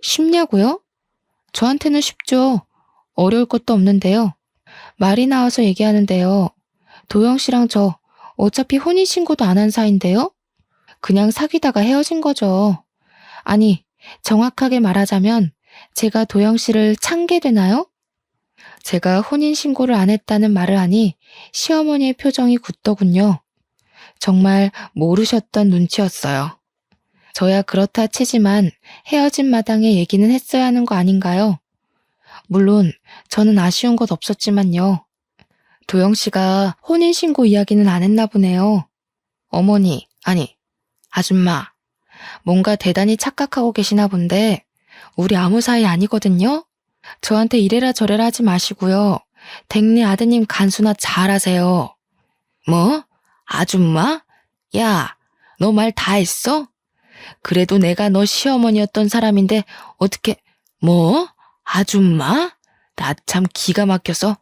쉽냐고요? 저한테는 쉽죠. 어려울 것도 없는데요. 말이 나와서 얘기하는데요. 도영 씨랑 저 어차피 혼인신고도 안 한 사이인데요? 그냥 사귀다가 헤어진 거죠. 아니, 정확하게 말하자면 제가 도영 씨를 찬게 되나요? 제가 혼인신고를 안 했다는 말을 하니 시어머니의 표정이 굳더군요. 정말 모르셨던 눈치였어요. 저야 그렇다 치지만 헤어진 마당에 얘기는 했어야 하는 거 아닌가요? 물론 저는 아쉬운 것 없었지만요. 도영 씨가 혼인신고 이야기는 안 했나 보네요. 어머니, 아니, 아줌마, 뭔가 대단히 착각하고 계시나 본데 우리 아무 사이 아니거든요? 저한테 이래라 저래라 하지 마시고요. 댁네 아드님 간수나 잘하세요. 뭐? 아줌마? 야, 너 말 다 했어? 그래도 내가 너 시어머니였던 사람인데 어떻게, 뭐? 아줌마? 나 참 기가 막혀서.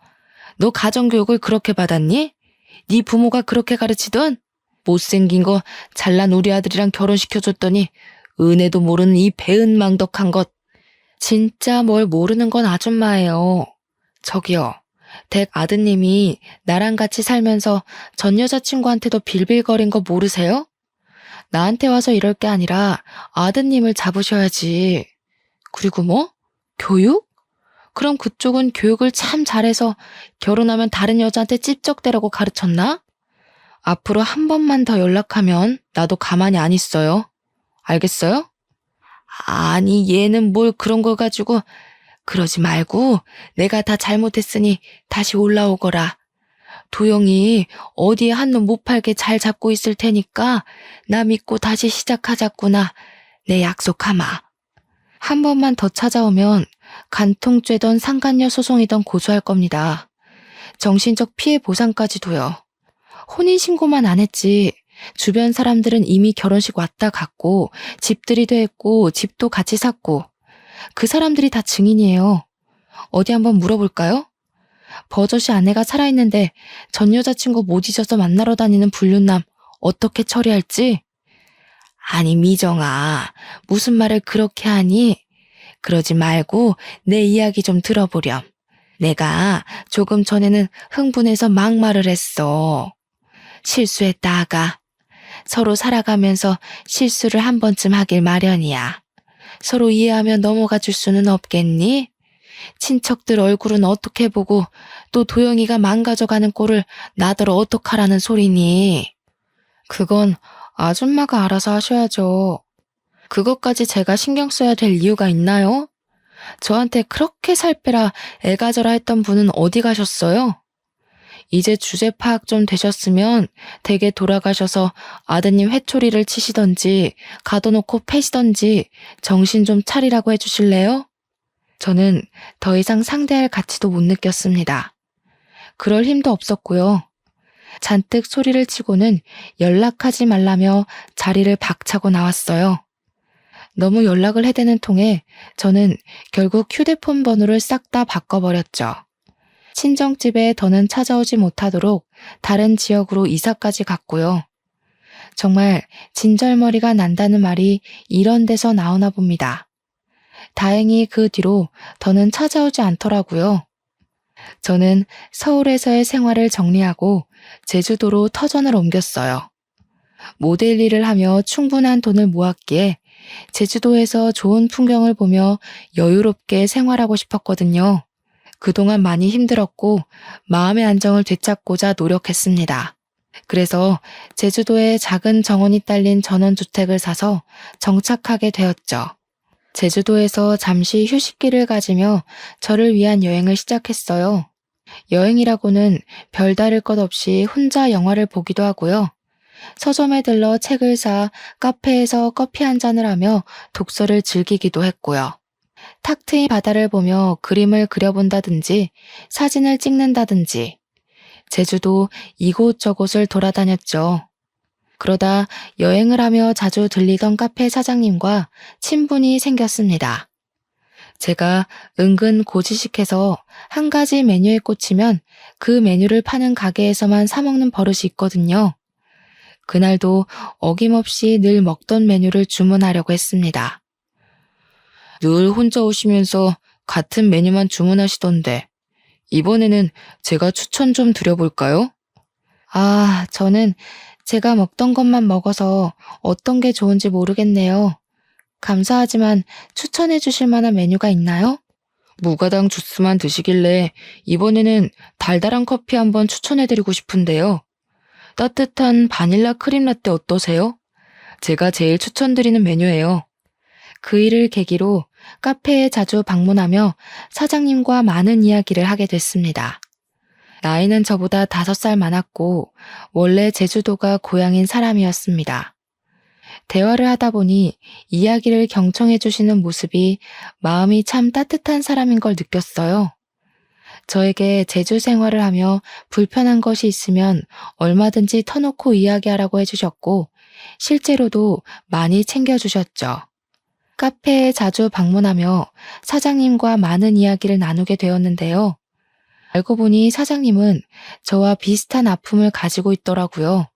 너 가정교육을 그렇게 받았니? 네 부모가 그렇게 가르치던? 못생긴 거 잘난 우리 아들이랑 결혼시켜줬더니 은혜도 모르는 이 배은망덕한 것. 진짜 뭘 모르는 건 아줌마예요. 저기요, 댁 아드님이 나랑 같이 살면서 전 여자친구한테도 빌빌거린 거 모르세요? 나한테 와서 이럴 게 아니라 아드님을 잡으셔야지. 그리고 뭐? 교육? 그럼 그쪽은 교육을 참 잘해서 결혼하면 다른 여자한테 찝쩍대라고 가르쳤나? 앞으로 한 번만 더 연락하면 나도 가만히 안 있어요. 알겠어요? 아니, 얘는 뭘 그런 걸 가지고. 그러지 말고 내가 다 잘못했으니 다시 올라오거라. 도영이 어디에 한눈 못 팔게 잘 잡고 있을 테니까 나 믿고 다시 시작하자꾸나. 내 약속하마. 한 번만 더 찾아오면 간통죄던 상간녀 소송이던 고소할 겁니다. 정신적 피해 보상까지도요. 혼인신고만 안 했지. 주변 사람들은 이미 결혼식 왔다 갔고 집들이도 했고 집도 같이 샀고 그 사람들이 다 증인이에요. 어디 한번 물어볼까요? 버젓이 아내가 살아있는데 전 여자친구 못 잊어서 만나러 다니는 불륜남 어떻게 처리할지? 아니 미정아, 무슨 말을 그렇게 하니? 그러지 말고 내 이야기 좀 들어보렴. 내가 조금 전에는 흥분해서 막말을 했어. 실수했다 아가. 서로 살아가면서 실수를 한 번쯤 하길 마련이야. 서로 이해하며 넘어가 줄 수는 없겠니? 친척들 얼굴은 어떻게 보고 또 도영이가 망가져가는 꼴을 나더러 어떡하라는 소리니? 그건 아줌마가 알아서 하셔야죠. 그것까지 제가 신경 써야 될 이유가 있나요? 저한테 그렇게 살 빼라 애가져라 했던 분은 어디 가셨어요? 이제 주제 파악 좀 되셨으면 댁에 돌아가셔서 아드님 회초리를 치시던지 가둬놓고 패시던지 정신 좀 차리라고 해주실래요? 저는 더 이상 상대할 가치도 못 느꼈습니다. 그럴 힘도 없었고요. 잔뜩 소리를 치고는 연락하지 말라며 자리를 박차고 나왔어요. 너무 연락을 해대는 통에 저는 결국 휴대폰 번호를 싹 다 바꿔버렸죠. 친정집에 더는 찾아오지 못하도록 다른 지역으로 이사까지 갔고요. 정말 진절머리가 난다는 말이 이런 데서 나오나 봅니다. 다행히 그 뒤로 더는 찾아오지 않더라고요. 저는 서울에서의 생활을 정리하고 제주도로 터전을 옮겼어요. 모델 일을 하며 충분한 돈을 모았기에 제주도에서 좋은 풍경을 보며 여유롭게 생활하고 싶었거든요. 그동안 많이 힘들었고 마음의 안정을 되찾고자 노력했습니다. 그래서 제주도에 작은 정원이 딸린 전원주택을 사서 정착하게 되었죠. 제주도에서 잠시 휴식기를 가지며 저를 위한 여행을 시작했어요. 여행이라고는 별다를 것 없이 혼자 영화를 보기도 하고요. 서점에 들러 책을 사 카페에서 커피 한 잔을 하며 독서를 즐기기도 했고요. 탁 트인 바다를 보며 그림을 그려본다든지 사진을 찍는다든지 제주도 이곳저곳을 돌아다녔죠. 그러다 여행을 하며 자주 들리던 카페 사장님과 친분이 생겼습니다. 제가 은근 고지식해서 한 가지 메뉴에 꽂히면 그 메뉴를 파는 가게에서만 사 먹는 버릇이 있거든요. 그날도 어김없이 늘 먹던 메뉴를 주문하려고 했습니다. 늘 혼자 오시면서 같은 메뉴만 주문하시던데 이번에는 제가 추천 좀 드려볼까요? 저는 제가 먹던 것만 먹어서 어떤 게 좋은지 모르겠네요. 감사하지만 추천해 주실 만한 메뉴가 있나요? 무가당 주스만 드시길래 이번에는 달달한 커피 한번 추천해드리고 싶은데요. 따뜻한 바닐라 크림 라떼 어떠세요? 제가 제일 추천드리는 메뉴예요. 그 일을 계기로 카페에 자주 방문하며 사장님과 많은 이야기를 하게 됐습니다. 나이는 저보다 5살 많았고 원래 제주도가 고향인 사람이었습니다. 대화를 하다 보니 이야기를 경청해 주시는 모습이 마음이 참 따뜻한 사람인 걸 느꼈어요. 저에게 제주 생활을 하며 불편한 것이 있으면 얼마든지 터놓고 이야기하라고 해주셨고 실제로도 많이 챙겨주셨죠. 카페에 자주 방문하며 사장님과 많은 이야기를 나누게 되었는데요. 알고 보니 사장님은 저와 비슷한 아픔을 가지고 있더라고요.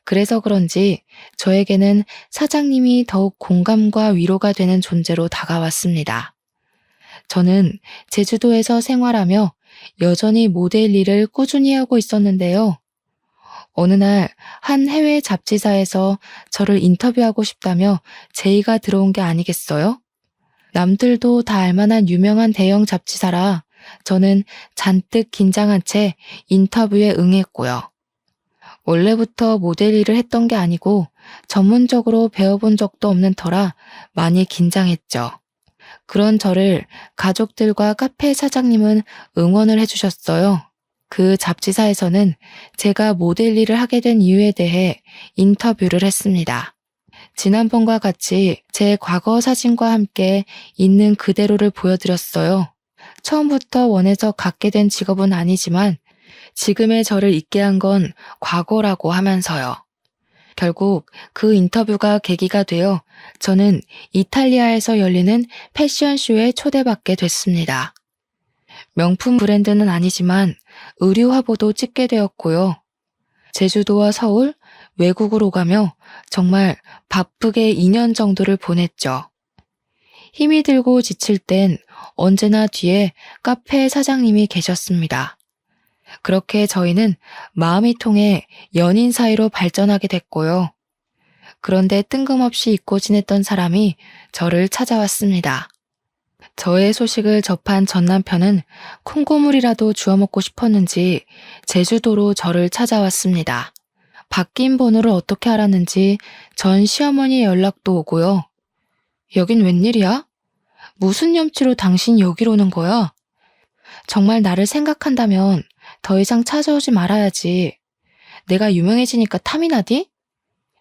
그래서 그런지 저에게는 사장님이 더욱 공감과 위로가 되는 존재로 다가왔습니다. 저는 제주도에서 생활하며 여전히 모델 일을 꾸준히 하고 있었는데요. 어느 날 한 해외 잡지사에서 저를 인터뷰하고 싶다며 제의가 들어온 게 아니겠어요? 남들도 다 알만한 유명한 대형 잡지사라 저는 잔뜩 긴장한 채 인터뷰에 응했고요. 원래부터 모델 일을 했던 게 아니고 전문적으로 배워본 적도 없는 터라 많이 긴장했죠. 그런 저를 가족들과 카페 사장님은 응원을 해주셨어요. 그 잡지사에서는 제가 모델 일을 하게 된 이유에 대해 인터뷰를 했습니다. 지난번과 같이 제 과거 사진과 함께 있는 그대로를 보여드렸어요. 처음부터 원해서 갖게 된 직업은 아니지만 지금의 저를 있게 한 건 과거라고 하면서요. 결국 그 인터뷰가 계기가 되어 저는 이탈리아에서 열리는 패션쇼에 초대받게 됐습니다. 명품 브랜드는 아니지만 의류 화보도 찍게 되었고요. 제주도와 서울, 외국으로 가며 정말 바쁘게 2년 정도를 보냈죠. 힘이 들고 지칠 땐 언제나 뒤에 카페 사장님이 계셨습니다. 그렇게 저희는 마음이 통해 연인 사이로 발전하게 됐고요. 그런데 뜬금없이 잊고 지냈던 사람이 저를 찾아왔습니다. 저의 소식을 접한 전 남편은 콩고물이라도 주워 먹고 싶었는지 제주도로 저를 찾아왔습니다. 바뀐 번호를 어떻게 알았는지 전 시어머니의 연락도 오고요. 여긴 웬일이야? 무슨 염치로 당신 여기로 오는 거야? 정말 나를 생각한다면 더 이상 찾아오지 말아야지. 내가 유명해지니까 탐이 나디?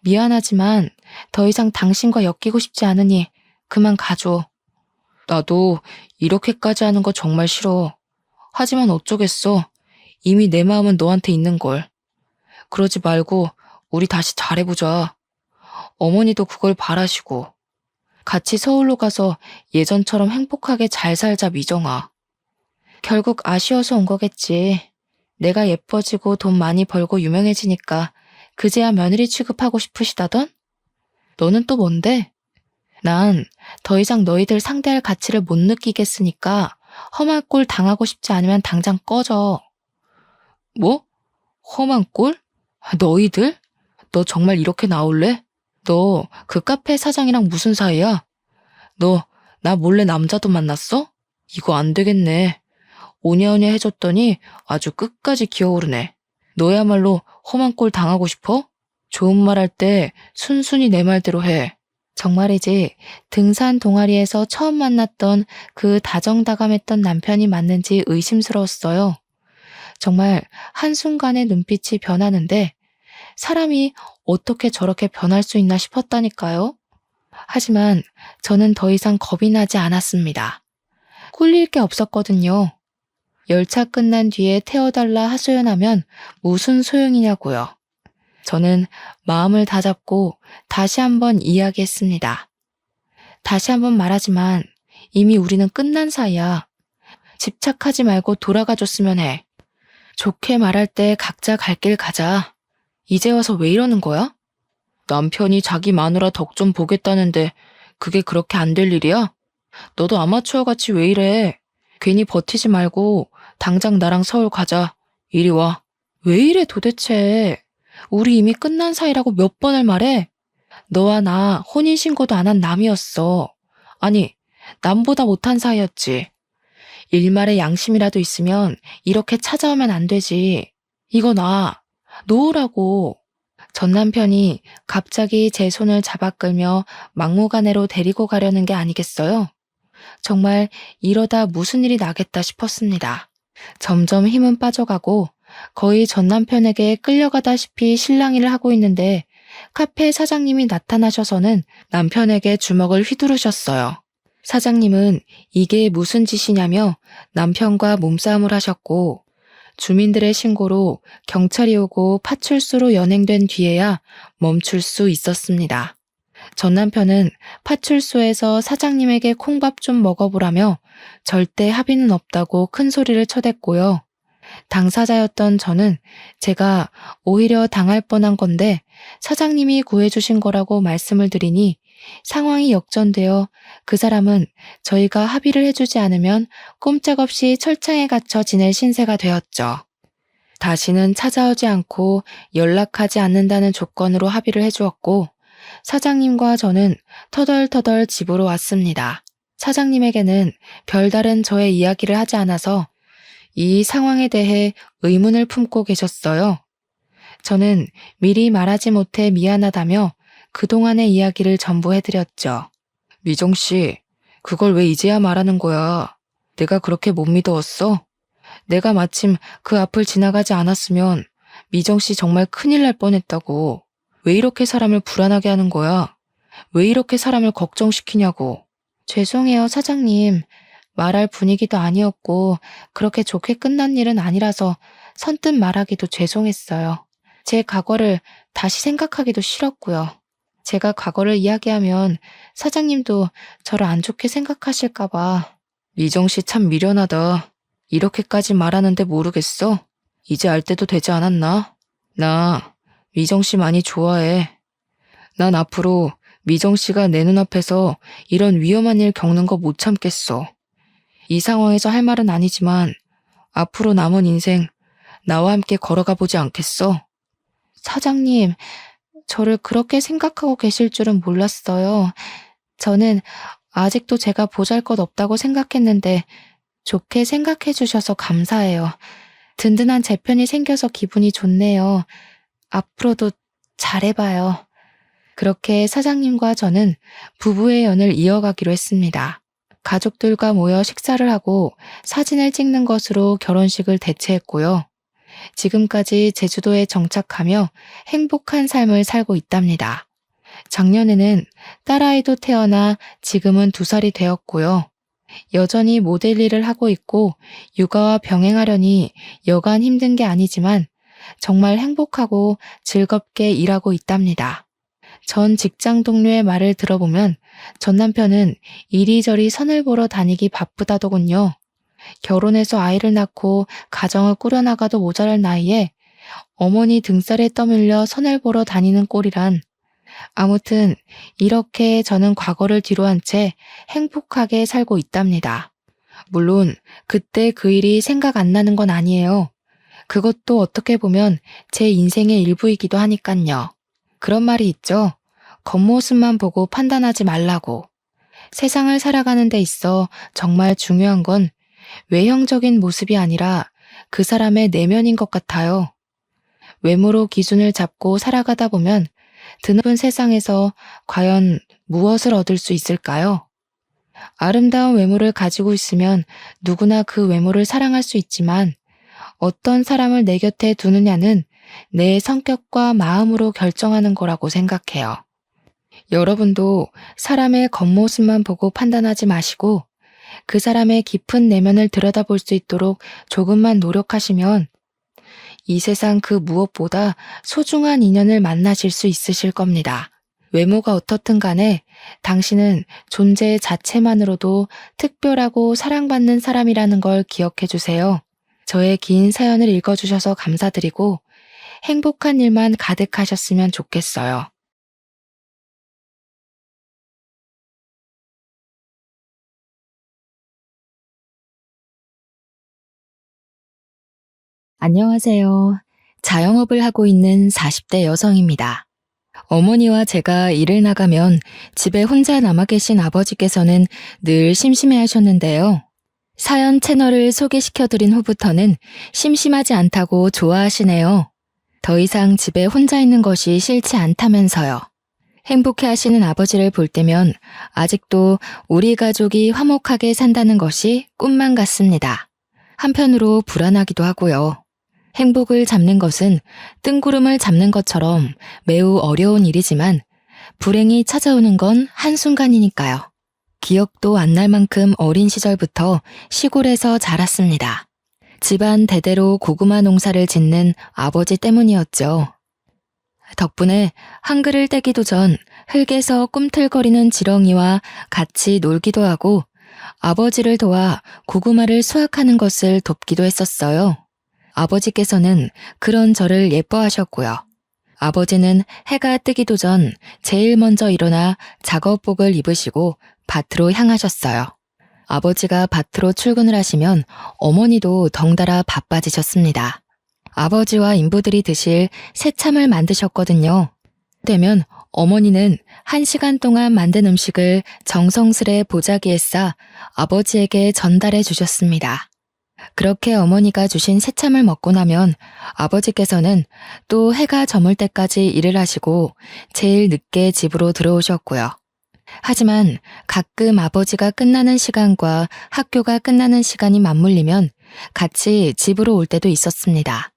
미안하지만 더 이상 당신과 엮이고 싶지 않으니 그만 가줘. 나도 이렇게까지 하는 거 정말 싫어. 하지만 어쩌겠어. 이미 내 마음은 너한테 있는걸. 그러지 말고 우리 다시 잘해보자. 어머니도 그걸 바라시고. 같이 서울로 가서 예전처럼 행복하게 잘 살자, 미정아. 결국 아쉬워서 온 거겠지. 내가 예뻐지고 돈 많이 벌고 유명해지니까 그제야 며느리 취급하고 싶으시다던? 너는 또 뭔데? 난 더 이상 너희들 상대할 가치를 못 느끼겠으니까 험한 꼴 당하고 싶지 않으면 당장 꺼져. 뭐? 험한 꼴? 너희들? 너 정말 이렇게 나올래? 너 그 카페 사장이랑 무슨 사이야? 너 나 몰래 남자도 만났어? 이거 안 되겠네. 오냐오냐 해줬더니 아주 끝까지 기어오르네. 너야말로 험한 꼴 당하고 싶어? 좋은 말 할 때 순순히 내 말대로 해. 정말이지 등산 동아리에서 처음 만났던 그 다정다감했던 남편이 맞는지 의심스러웠어요. 정말 한순간에 눈빛이 변하는데 사람이 어떻게 저렇게 변할 수 있나 싶었다니까요. 하지만 저는 더 이상 겁이 나지 않았습니다. 꿀릴 게 없었거든요. 열차 끝난 뒤에 태워달라 하소연하면 무슨 소용이냐고요. 저는 마음을 다잡고 다시 한번 이야기했습니다. 다시 한번 말하지만 이미 우리는 끝난 사이야. 집착하지 말고 돌아가줬으면 해. 좋게 말할 때 각자 갈 길 가자. 이제 와서 왜 이러는 거야? 남편이 자기 마누라 덕 좀 보겠다는데 그게 그렇게 안 될 일이야? 너도 아마추어 같이 왜 이래? 괜히 버티지 말고 당장 나랑 서울 가자. 이리 와. 왜 이래 도대체? 우리 이미 끝난 사이라고 몇 번을 말해? 너와 나 혼인신고도 안 한 남이었어. 아니, 남보다 못한 사이였지. 일말의 양심이라도 있으면 이렇게 찾아오면 안 되지. 이거 나 놓으라고. 전 남편이 갑자기 제 손을 잡아 끌며 막무가내로 데리고 가려는 게 아니겠어요? 정말 이러다 무슨 일이 나겠다 싶었습니다. 점점 힘은 빠져가고 거의 전 남편에게 끌려가다시피 실랑이를 하고 있는데 카페 사장님이 나타나셔서는 남편에게 주먹을 휘두르셨어요. 사장님은 이게 무슨 짓이냐며 남편과 몸싸움을 하셨고 주민들의 신고로 경찰이 오고 파출소로 연행된 뒤에야 멈출 수 있었습니다. 전 남편은 파출소에서 사장님에게 콩밥 좀 먹어보라며 절대 합의는 없다고 큰 소리를 쳐댔고요. 당사자였던 저는 제가 오히려 당할 뻔한 건데 사장님이 구해주신 거라고 말씀을 드리니 상황이 역전되어 그 사람은 저희가 합의를 해주지 않으면 꼼짝없이 철창에 갇혀 지낼 신세가 되었죠. 다시는 찾아오지 않고 연락하지 않는다는 조건으로 합의를 해주었고 사장님과 저는 터덜터덜 집으로 왔습니다. 사장님에게는 별다른 저의 이야기를 하지 않아서 이 상황에 대해 의문을 품고 계셨어요. 저는 미리 말하지 못해 미안하다며 그동안의 이야기를 전부 해드렸죠. 미정 씨, 그걸 왜 이제야 말하는 거야? 내가 그렇게 못 믿어왔어? 내가 마침 그 앞을 지나가지 않았으면 미정 씨 정말 큰일 날 뻔했다고. 왜 이렇게 사람을 불안하게 하는 거야? 왜 이렇게 사람을 걱정시키냐고. 죄송해요, 사장님. 말할 분위기도 아니었고 그렇게 좋게 끝난 일은 아니라서 선뜻 말하기도 죄송했어요. 제 과거를 다시 생각하기도 싫었고요. 제가 과거를 이야기하면 사장님도 저를 안 좋게 생각하실까 봐. 미정 씨 참 미련하다. 이렇게까지 말하는데 모르겠어? 이제 알 때도 되지 않았나? 나 미정 씨 많이 좋아해. 난 앞으로 미정 씨가 내 눈앞에서 이런 위험한 일 겪는 거 못 참겠어. 이 상황에서 할 말은 아니지만 앞으로 남은 인생 나와 함께 걸어가 보지 않겠어? 사장님, 저를 그렇게 생각하고 계실 줄은 몰랐어요. 저는 아직도 제가 보잘것없다고 생각했는데 좋게 생각해 주셔서 감사해요. 든든한 제 편이 생겨서 기분이 좋네요. 앞으로도 잘해봐요. 그렇게 사장님과 저는 부부의 연을 이어가기로 했습니다. 가족들과 모여 식사를 하고 사진을 찍는 것으로 결혼식을 대체했고요. 지금까지 제주도에 정착하며 행복한 삶을 살고 있답니다. 작년에는 딸아이도 태어나 지금은 2살이 되었고요. 여전히 모델 일을 하고 있고 육아와 병행하려니 여간 힘든 게 아니지만 정말 행복하고 즐겁게 일하고 있답니다. 전 직장 동료의 말을 들어보면 전 남편은 이리저리 선을 보러 다니기 바쁘다더군요. 결혼해서 아이를 낳고 가정을 꾸려나가도 모자랄 나이에 어머니 등살에 떠밀려 선을 보러 다니는 꼴이란. 아무튼 이렇게 저는 과거를 뒤로 한 채 행복하게 살고 있답니다. 물론 그때 그 일이 생각 안 나는 건 아니에요. 그것도 어떻게 보면 제 인생의 일부이기도 하니깐요. 그런 말이 있죠. 겉모습만 보고 판단하지 말라고. 세상을 살아가는 데 있어 정말 중요한 건 외형적인 모습이 아니라 그 사람의 내면인 것 같아요. 외모로 기준을 잡고 살아가다 보면 드넓은 세상에서 과연 무엇을 얻을 수 있을까요? 아름다운 외모를 가지고 있으면 누구나 그 외모를 사랑할 수 있지만 어떤 사람을 내 곁에 두느냐는 내 성격과 마음으로 결정하는 거라고 생각해요. 여러분도 사람의 겉모습만 보고 판단하지 마시고 그 사람의 깊은 내면을 들여다볼 수 있도록 조금만 노력하시면 이 세상 그 무엇보다 소중한 인연을 만나실 수 있으실 겁니다. 외모가 어떻든 간에 당신은 존재 자체만으로도 특별하고 사랑받는 사람이라는 걸 기억해 주세요. 저의 긴 사연을 읽어주셔서 감사드리고 행복한 일만 가득하셨으면 좋겠어요. 안녕하세요. 자영업을 하고 있는 40대 여성입니다. 어머니와 제가 일을 나가면 집에 혼자 남아 계신 아버지께서는 늘 심심해 하셨는데요. 사연 채널을 소개시켜드린 후부터는 심심하지 않다고 좋아하시네요. 더 이상 집에 혼자 있는 것이 싫지 않다면서요. 행복해 하시는 아버지를 볼 때면 아직도 우리 가족이 화목하게 산다는 것이 꿈만 같습니다. 한편으로 불안하기도 하고요. 행복을 잡는 것은 뜬구름을 잡는 것처럼 매우 어려운 일이지만 불행이 찾아오는 건 한순간이니까요. 기억도 안 날 만큼 어린 시절부터 시골에서 자랐습니다. 집안 대대로 고구마 농사를 짓는 아버지 때문이었죠. 덕분에 한글을 떼기도 전 흙에서 꿈틀거리는 지렁이와 같이 놀기도 하고 아버지를 도와 고구마를 수확하는 것을 돕기도 했었어요. 아버지께서는 그런 저를 예뻐하셨고요. 아버지는 해가 뜨기도 전 제일 먼저 일어나 작업복을 입으시고 밭으로 향하셨어요. 아버지가 밭으로 출근을 하시면 어머니도 덩달아 바빠지셨습니다. 아버지와 인부들이 드실 새참을 만드셨거든요. 되면 어머니는 1시간 동안 만든 음식을 정성스레 보자기에 싸 아버지에게 전달해 주셨습니다. 그렇게 어머니가 주신 새참을 먹고 나면 아버지께서는 또 해가 저물 때까지 일을 하시고 제일 늦게 집으로 들어오셨고요. 하지만 가끔 아버지가 끝나는 시간과 학교가 끝나는 시간이 맞물리면 같이 집으로 올 때도 있었습니다.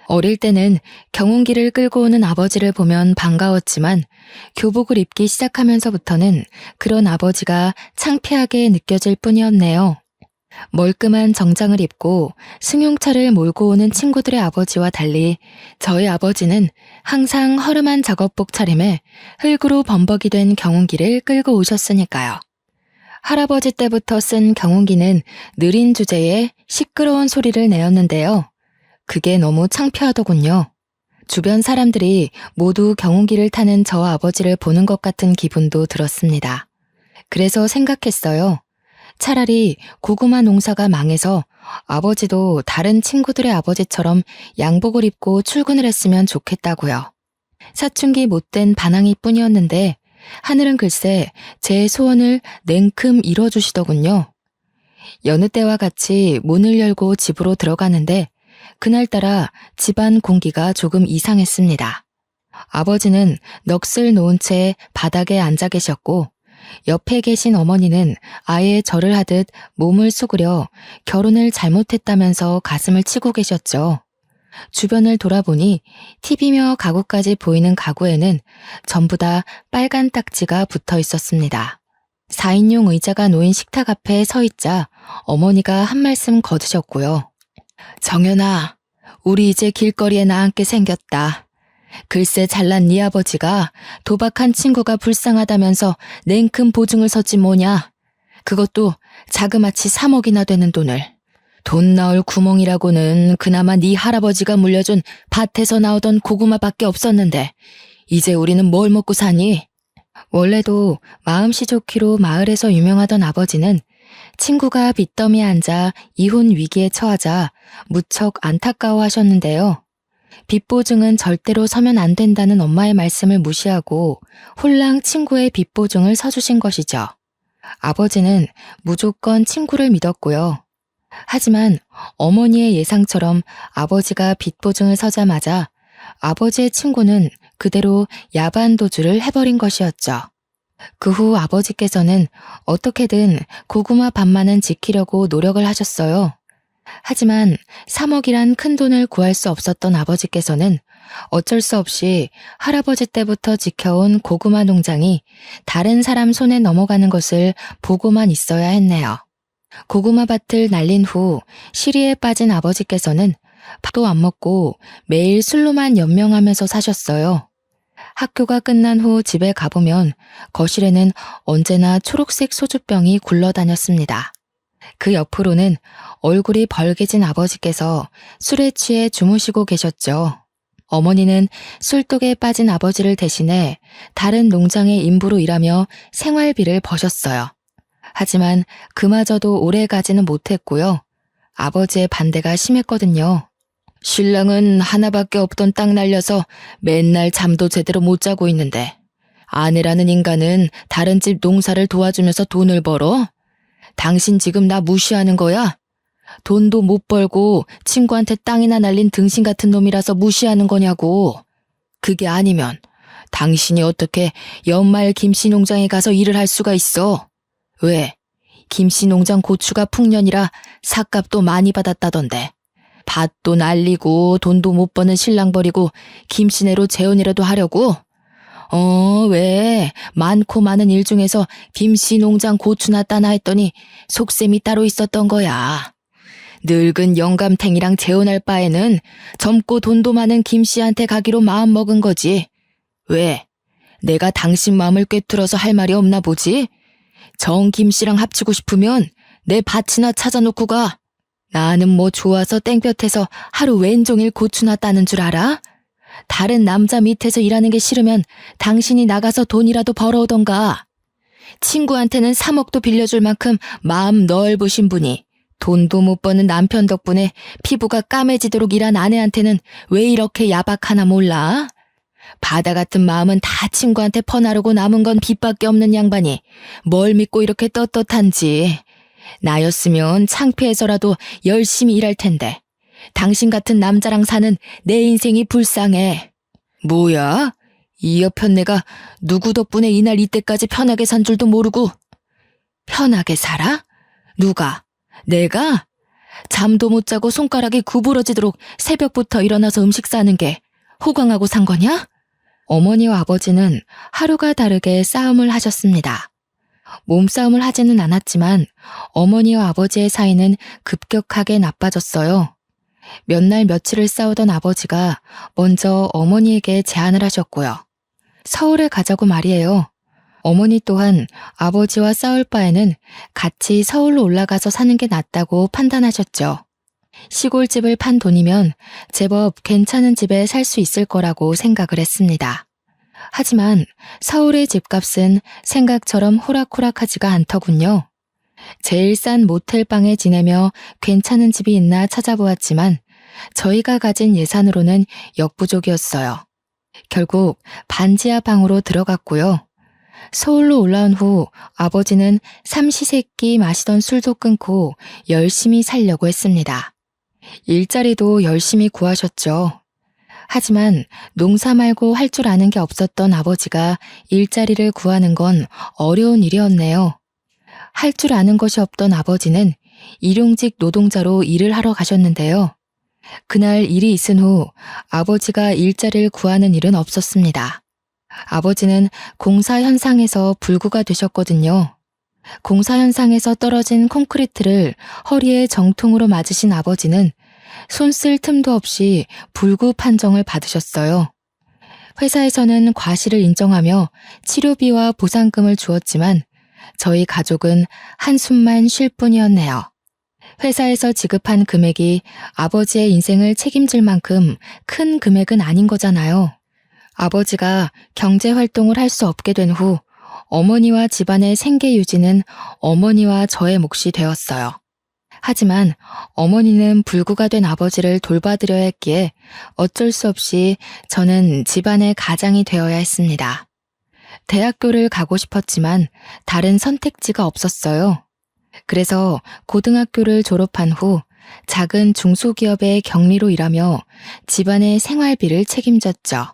어릴 때는 경운기를 끌고 오는 아버지를 보면 반가웠지만 교복을 입기 시작하면서부터는 그런 아버지가 창피하게 느껴질 뿐이었네요. 멀끔한 정장을 입고 승용차를 몰고 오는 친구들의 아버지와 달리 저희 아버지는 항상 허름한 작업복 차림에 흙으로 범벅이 된 경운기를 끌고 오셨으니까요. 할아버지 때부터 쓴 경운기는 느린 주제에 시끄러운 소리를 내었는데요. 그게 너무 창피하더군요. 주변 사람들이 모두 경운기를 타는 저 아버지를 보는 것 같은 기분도 들었습니다. 그래서 생각했어요. 차라리 고구마 농사가 망해서 아버지도 다른 친구들의 아버지처럼 양복을 입고 출근을 했으면 좋겠다고요. 사춘기 못된 반항이 뿐이었는데 하늘은 글쎄 제 소원을 냉큼 이뤄주시더군요. 여느 때와 같이 문을 열고 집으로 들어가는데 그날따라 집안 공기가 조금 이상했습니다. 아버지는 넋을 놓은 채 바닥에 앉아 계셨고 옆에 계신 어머니는 아예 절을 하듯 몸을 수그려 결혼을 잘못했다면서 가슴을 치고 계셨죠. 주변을 돌아보니 TV며 가구까지 보이는 가구에는 전부 다 빨간 딱지가 붙어 있었습니다. 4인용 의자가 놓인 식탁 앞에 서 있자 어머니가 한 말씀 거두셨고요. 정연아, 우리 이제 길거리에 나앉게 생겼다. 글쎄 잘난 네 아버지가 도박한 친구가 불쌍하다면서 냉큼 보증을 섰지 뭐냐. 그것도 자그마치 3억이나 되는 돈을. 돈 나올 구멍이라고는 그나마 네 할아버지가 물려준 밭에서 나오던 고구마밖에 없었는데 이제 우리는 뭘 먹고 사니? 원래도 마음씨 좋기로 마을에서 유명하던 아버지는 친구가 빚더미에 앉아 이혼 위기에 처하자 무척 안타까워하셨는데요. 빚 보증은 절대로 서면 안 된다는 엄마의 말씀을 무시하고 홀랑 친구의 빚 보증을 서주신 것이죠. 아버지는 무조건 친구를 믿었고요. 하지만 어머니의 예상처럼 아버지가 빚 보증을 서자마자 아버지의 친구는 그대로 야반도주를 해버린 것이었죠. 그 후 아버지께서는 어떻게든 고구마 밭만은 지키려고 노력을 하셨어요. 하지만 3억이란 큰 돈을 구할 수 없었던 아버지께서는 어쩔 수 없이 할아버지 때부터 지켜온 고구마 농장이 다른 사람 손에 넘어가는 것을 보고만 있어야 했네요. 고구마 밭을 날린 후 시리에 빠진 아버지께서는 밥도 안 먹고 매일 술로만 연명하면서 사셨어요. 학교가 끝난 후 집에 가보면 거실에는 언제나 초록색 소주병이 굴러다녔습니다. 그 옆으로는 얼굴이 벌개진 아버지께서 술에 취해 주무시고 계셨죠. 어머니는 술독에 빠진 아버지를 대신해 다른 농장의 인부로 일하며 생활비를 버셨어요. 하지만 그마저도 오래 가지는 못했고요. 아버지의 반대가 심했거든요. 신랑은 하나밖에 없던 땅 날려서 맨날 잠도 제대로 못 자고 있는데 아내라는 인간은 다른 집 농사를 도와주면서 돈을 벌어? 당신 지금 나 무시하는 거야? 돈도 못 벌고 친구한테 땅이나 날린 등신 같은 놈이라서 무시하는 거냐고. 그게 아니면 당신이 어떻게 연말 김씨 농장에 가서 일을 할 수가 있어? 왜? 김씨 농장 고추가 풍년이라 삭값도 많이 받았다던데. 밭도 날리고 돈도 못 버는 신랑 버리고 김씨네로 재혼이라도 하려고? 왜? 많고 많은 일 중에서 김씨 농장 고추나 따나 했더니 속셈이 따로 있었던 거야. 늙은 영감탱이랑 재혼할 바에는 젊고 돈도 많은 김씨한테 가기로 마음먹은 거지. 왜? 내가 당신 마음을 꿰뚫어서 할 말이 없나 보지? 정 김씨랑 합치고 싶으면 내 밭이나 찾아놓고 가. 나는 뭐 좋아서 땡볕에서 하루 왼종일 고추나 따는 줄 알아? 다른 남자 밑에서 일하는 게 싫으면 당신이 나가서 돈이라도 벌어오던가. 친구한테는 3억도 빌려줄 만큼 마음 넓으신 분이 돈도 못 버는 남편 덕분에 피부가 까매지도록 일한 아내한테는 왜 이렇게 야박하나 몰라? 바다 같은 마음은 다 친구한테 퍼나르고 남은 건 빚밖에 없는 양반이 뭘 믿고 이렇게 떳떳한지. 나였으면 창피해서라도 열심히 일할 텐데 당신 같은 남자랑 사는 내 인생이 불쌍해. 뭐야? 이 여편네가 누구 덕분에 이날 이때까지 편하게 산 줄도 모르고. 편하게 살아? 누가? 내가? 잠도 못 자고 손가락이 구부러지도록 새벽부터 일어나서 음식 싸는 게 호강하고 산 거냐? 어머니와 아버지는 하루가 다르게 싸움을 하셨습니다. 몸싸움을 하지는 않았지만 어머니와 아버지의 사이는 급격하게 나빠졌어요. 몇 날 며칠을 싸우던 아버지가 먼저 어머니에게 제안을 하셨고요. 서울에 가자고 말이에요. 어머니 또한 아버지와 싸울 바에는 같이 서울로 올라가서 사는 게 낫다고 판단하셨죠. 시골집을 판 돈이면 제법 괜찮은 집에 살 수 있을 거라고 생각을 했습니다. 하지만 서울의 집값은 생각처럼 호락호락하지가 않더군요. 제일 싼 모텔방에 지내며 괜찮은 집이 있나 찾아보았지만 저희가 가진 예산으로는 역부족이었어요. 결국 반지하 방으로 들어갔고요. 서울로 올라온 후 아버지는 삼시세끼 마시던 술도 끊고 열심히 살려고 했습니다. 일자리도 열심히 구하셨죠. 하지만 농사 말고 할 줄 아는 게 없었던 아버지가 일자리를 구하는 건 어려운 일이었네요. 할 줄 아는 것이 없던 아버지는 일용직 노동자로 일을 하러 가셨는데요. 그날 일이 있은 후 아버지가 일자리를 구하는 일은 없었습니다. 아버지는 공사 현상에서 불구가 되셨거든요. 공사 현상에서 떨어진 콘크리트를 허리에 정통으로 맞으신 아버지는 손 쓸 틈도 없이 불구 판정을 받으셨어요. 회사에서는 과실을 인정하며 치료비와 보상금을 주었지만 저희 가족은 한숨만 쉴 뿐이었네요. 회사에서 지급한 금액이 아버지의 인생을 책임질 만큼 큰 금액은 아닌 거잖아요. 아버지가 경제활동을 할 수 없게 된 후 어머니와 집안의 생계 유지는 어머니와 저의 몫이 되었어요. 하지만 어머니는 불구가 된 아버지를 돌봐드려야 했기에 어쩔 수 없이 저는 집안의 가장이 되어야 했습니다. 대학교를 가고 싶었지만 다른 선택지가 없었어요. 그래서 고등학교를 졸업한 후 작은 중소기업의 경리로 일하며 집안의 생활비를 책임졌죠.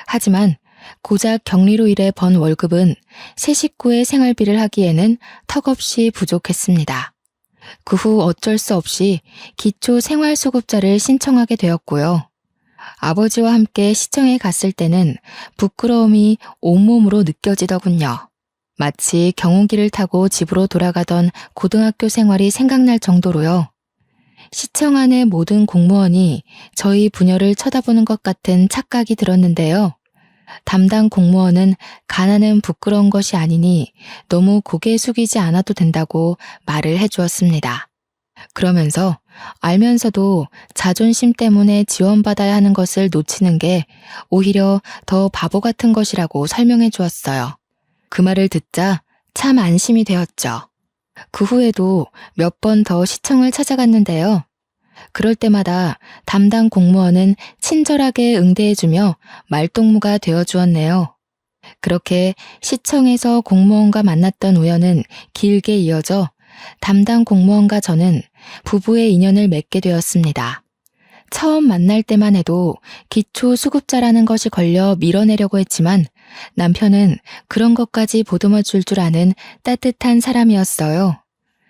하지만 고작 경리로 일해 번 월급은 세 식구의 생활비를 하기에는 턱없이 부족했습니다. 그 후 어쩔 수 없이 기초생활수급자를 신청하게 되었고요. 아버지와 함께 시청에 갔을 때는 부끄러움이 온몸으로 느껴지더군요. 마치 경운기를 타고 집으로 돌아가던 고등학교 생활이 생각날 정도로요. 시청 안의 모든 공무원이 저희 부녀를 쳐다보는 것 같은 착각이 들었는데요. 담당 공무원은 가난은 부끄러운 것이 아니니 너무 고개 숙이지 않아도 된다고 말을 해주었습니다. 그러면서 알면서도 자존심 때문에 지원받아야 하는 것을 놓치는 게 오히려 더 바보 같은 것이라고 설명해 주었어요. 그 말을 듣자 참 안심이 되었죠. 그 후에도 몇 번 더 시청을 찾아갔는데요. 그럴 때마다 담당 공무원은 친절하게 응대해주며 말동무가 되어주었네요. 그렇게 시청에서 공무원과 만났던 우연은 길게 이어져 담당 공무원과 저는 부부의 인연을 맺게 되었습니다. 처음 만날 때만 해도 기초수급자라는 것이 걸려 밀어내려고 했지만 남편은 그런 것까지 보듬어 줄 줄 아는 따뜻한 사람이었어요.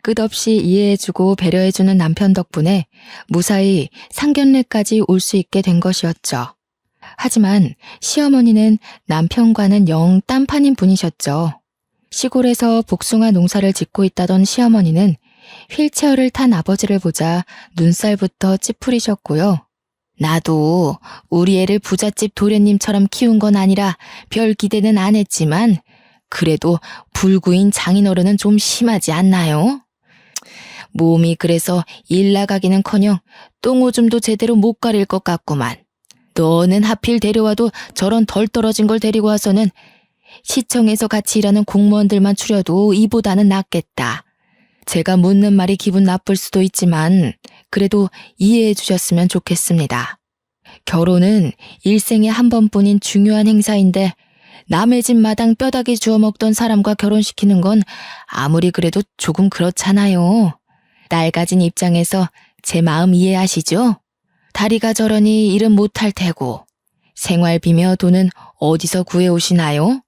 끝없이 이해해주고 배려해주는 남편 덕분에 무사히 상견례까지 올 수 있게 된 것이었죠. 하지만 시어머니는 남편과는 영 딴판인 분이셨죠. 시골에서 복숭아 농사를 짓고 있다던 시어머니는 휠체어를 탄 아버지를 보자 눈살부터 찌푸리셨고요. 나도 우리 애를 부잣집 도련님처럼 키운 건 아니라 별 기대는 안 했지만 그래도 불구인 장인어른은 좀 심하지 않나요? 몸이 그래서 일 나가기는커녕 똥오줌도 제대로 못 가릴 것 같구만. 너는 하필 데려와도 저런 덜 떨어진 걸 데리고 와서는 시청에서 같이 일하는 공무원들만 추려도 이보다는 낫겠다. 제가 묻는 말이 기분 나쁠 수도 있지만 그래도 이해해 주셨으면 좋겠습니다. 결혼은 일생에 한 번뿐인 중요한 행사인데 남의 집 마당 뼈다귀 주워 먹던 사람과 결혼시키는 건 아무리 그래도 조금 그렇잖아요. 딸 가진 입장에서 제 마음 이해하시죠? 다리가 저러니 일은 못할 테고 생활비며 돈은 어디서 구해오시나요?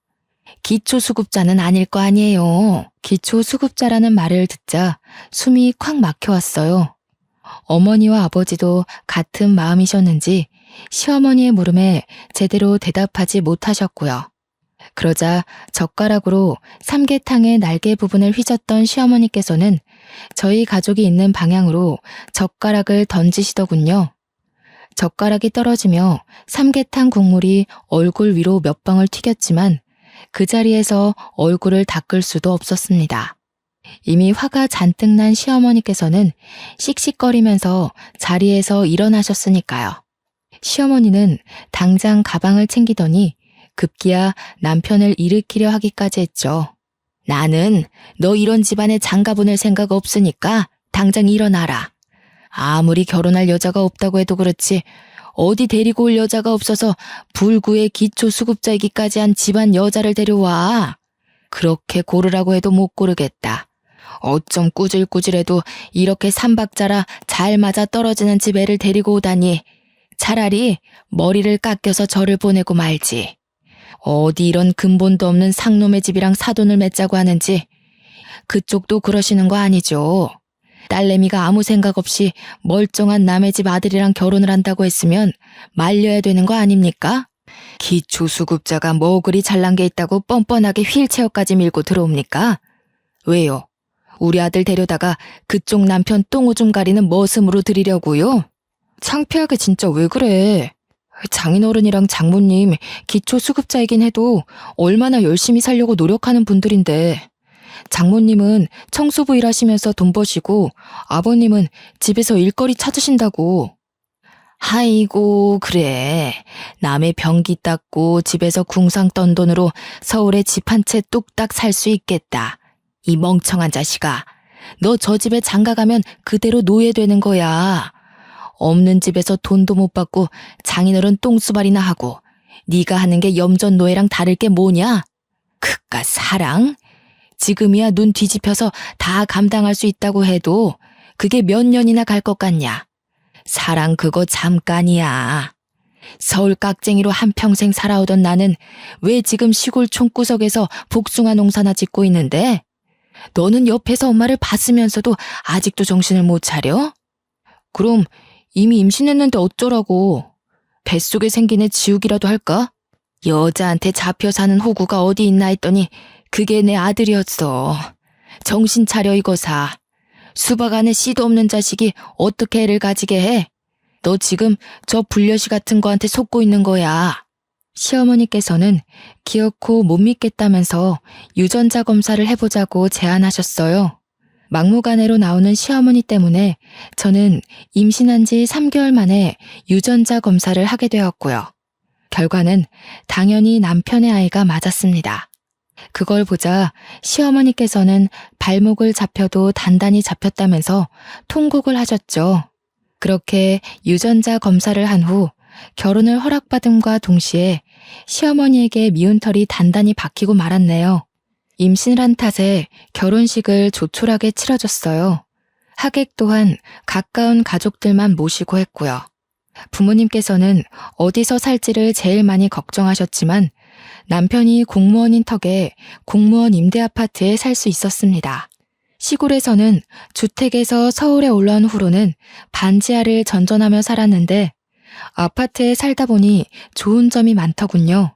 기초수급자는 아닐 거 아니에요. 기초수급자라는 말을 듣자 숨이 콱 막혀왔어요. 어머니와 아버지도 같은 마음이셨는지 시어머니의 물음에 제대로 대답하지 못하셨고요. 그러자 젓가락으로 삼계탕의 날개 부분을 휘젓던 시어머니께서는 저희 가족이 있는 방향으로 젓가락을 던지시더군요. 젓가락이 떨어지며 삼계탕 국물이 얼굴 위로 몇 방울 튀겼지만 그 자리에서 얼굴을 닦을 수도 없었습니다. 이미 화가 잔뜩 난 시어머니께서는 씩씩거리면서 자리에서 일어나셨으니까요. 시어머니는 당장 가방을 챙기더니 급기야 남편을 일으키려 하기까지 했죠. 나는 너 이런 집안에 장가 보낼 생각 없으니까 당장 일어나라. 아무리 결혼할 여자가 없다고 해도 그렇지 어디 데리고 올 여자가 없어서 불구의 기초수급자이기까지 한 집안 여자를 데려와. 그렇게 고르라고 해도 못 고르겠다. 어쩜 꾸질꾸질해도 이렇게 삼박자라 잘 맞아 떨어지는 집 애를 데리고 오다니. 차라리 머리를 깎여서 저를 보내고 말지. 어디 이런 근본도 없는 상놈의 집이랑 사돈을 맺자고 하는지. 그쪽도 그러시는 거 아니죠. 딸내미가 아무 생각 없이 멀쩡한 남의 집 아들이랑 결혼을 한다고 했으면 말려야 되는 거 아닙니까? 기초수급자가 뭐 그리 잘난 게 있다고 뻔뻔하게 휠체어까지 밀고 들어옵니까? 왜요? 우리 아들 데려다가 그쪽 남편 똥오줌 가리는 머슴으로 들이려고요? 창피하게 진짜 왜 그래? 장인어른이랑 장모님 기초수급자이긴 해도 얼마나 열심히 살려고 노력하는 분들인데, 장모님은 청소부 일하시면서 돈 버시고 아버님은 집에서 일거리 찾으신다고. 아이고, 그래. 남의 변기 닦고 집에서 궁상 떤 돈으로 서울에 집 한 채 뚝딱 살 수 있겠다. 이 멍청한 자식아. 너 저 집에 장가 가면 그대로 노예되는 거야. 없는 집에서 돈도 못 받고 장인어른 똥수발이나 하고 네가 하는 게 염전 노예랑 다를 게 뭐냐? 그깟 사랑? 지금이야 눈 뒤집혀서 다 감당할 수 있다고 해도 그게 몇 년이나 갈 것 같냐? 사랑 그거 잠깐이야. 서울 깍쟁이로 한평생 살아오던 나는 왜 지금 시골 총구석에서 복숭아 농사나 짓고 있는데? 너는 옆에서 엄마를 봤으면서도 아직도 정신을 못 차려? 그럼 이미 임신했는데 어쩌라고. 뱃속에 생긴 애 지우기라도 할까? 여자한테 잡혀 사는 호구가 어디 있나 했더니 그게 내 아들이었어. 정신 차려 이거사. 수박 안에 씨도 없는 자식이 어떻게 애를 가지게 해? 너 지금 저 불려시 같은 거한테 속고 있는 거야. 시어머니께서는 기어코 못 믿겠다면서 유전자 검사를 해보자고 제안하셨어요. 막무가내로 나오는 시어머니 때문에 저는 임신한 지 3개월 만에 유전자 검사를 하게 되었고요. 결과는 당연히 남편의 아이가 맞았습니다. 그걸 보자 시어머니께서는 발목을 잡혀도 단단히 잡혔다면서 통곡을 하셨죠. 그렇게 유전자 검사를 한 후 결혼을 허락받음과 동시에 시어머니에게 미운 털이 단단히 박히고 말았네요. 임신을 한 탓에 결혼식을 조촐하게 치러줬어요. 하객 또한 가까운 가족들만 모시고 했고요. 부모님께서는 어디서 살지를 제일 많이 걱정하셨지만 남편이 공무원인 턱에 공무원 임대 아파트에 살 수 있었습니다. 시골에서는 주택에서 서울에 올라온 후로는 반지하를 전전하며 살았는데 아파트에 살다 보니 좋은 점이 많더군요.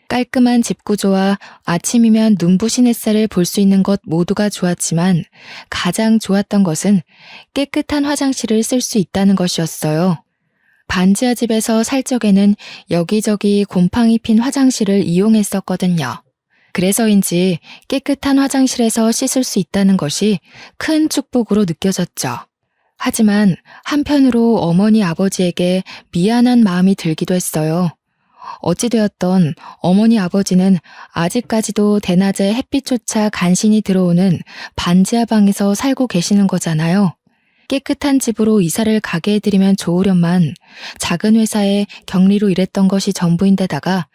깔끔한 집 구조와 아침이면 눈부신 햇살을 볼 수 있는 것 모두가 좋았지만 가장 좋았던 것은 깨끗한 화장실을 쓸 수 있다는 것이었어요. 반지하 집에서 살 적에는 여기저기 곰팡이 핀 화장실을 이용했었거든요. 그래서인지 깨끗한 화장실에서 씻을 수 있다는 것이 큰 축복으로 느껴졌죠. 하지만 한편으로 어머니 아버지에게 미안한 마음이 들기도 했어요. 어찌되었던 어머니 아버지는 아직까지도 대낮에 햇빛조차 간신히 들어오는 반지하 방에서 살고 계시는 거잖아요. 깨끗한 집으로 이사를 가게 해드리면 좋으련만 작은 회사에 격리로 일했던 것이 전부인데다가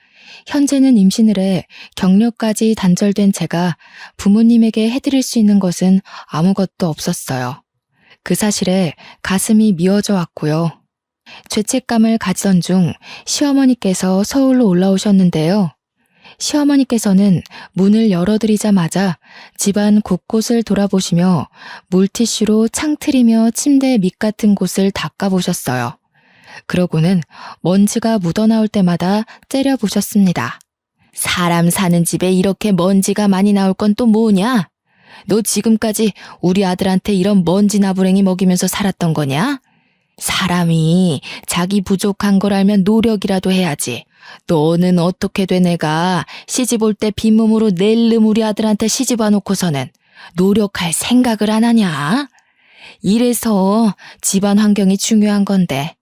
현재는 임신을 해 경력까지 단절된 제가 부모님에게 해드릴 수 있는 것은 아무것도 없었어요. 그 사실에 가슴이 미어져 왔고요. 죄책감을 가지던 중 시어머니께서 서울로 올라오셨는데요. 시어머니께서는 문을 열어드리자마자 집안 곳곳을 돌아보시며 물티슈로 창틀이며 침대 밑 같은 곳을 닦아보셨어요. 그러고는 먼지가 묻어나올 때마다 째려보셨습니다. 사람 사는 집에 이렇게 먼지가 많이 나올 건 또 뭐냐? 너 지금까지 우리 아들한테 이런 먼지 나부랭이 먹이면서 살았던 거냐? 사람이 자기 부족한 걸 알면 노력이라도 해야지. 너는 어떻게 돼 내가 시집 올 때 빈몸으로 낼름 우리 아들한테 시집 와놓고서는 노력할 생각을 안 하냐? 이래서 집안 환경이 중요한 건데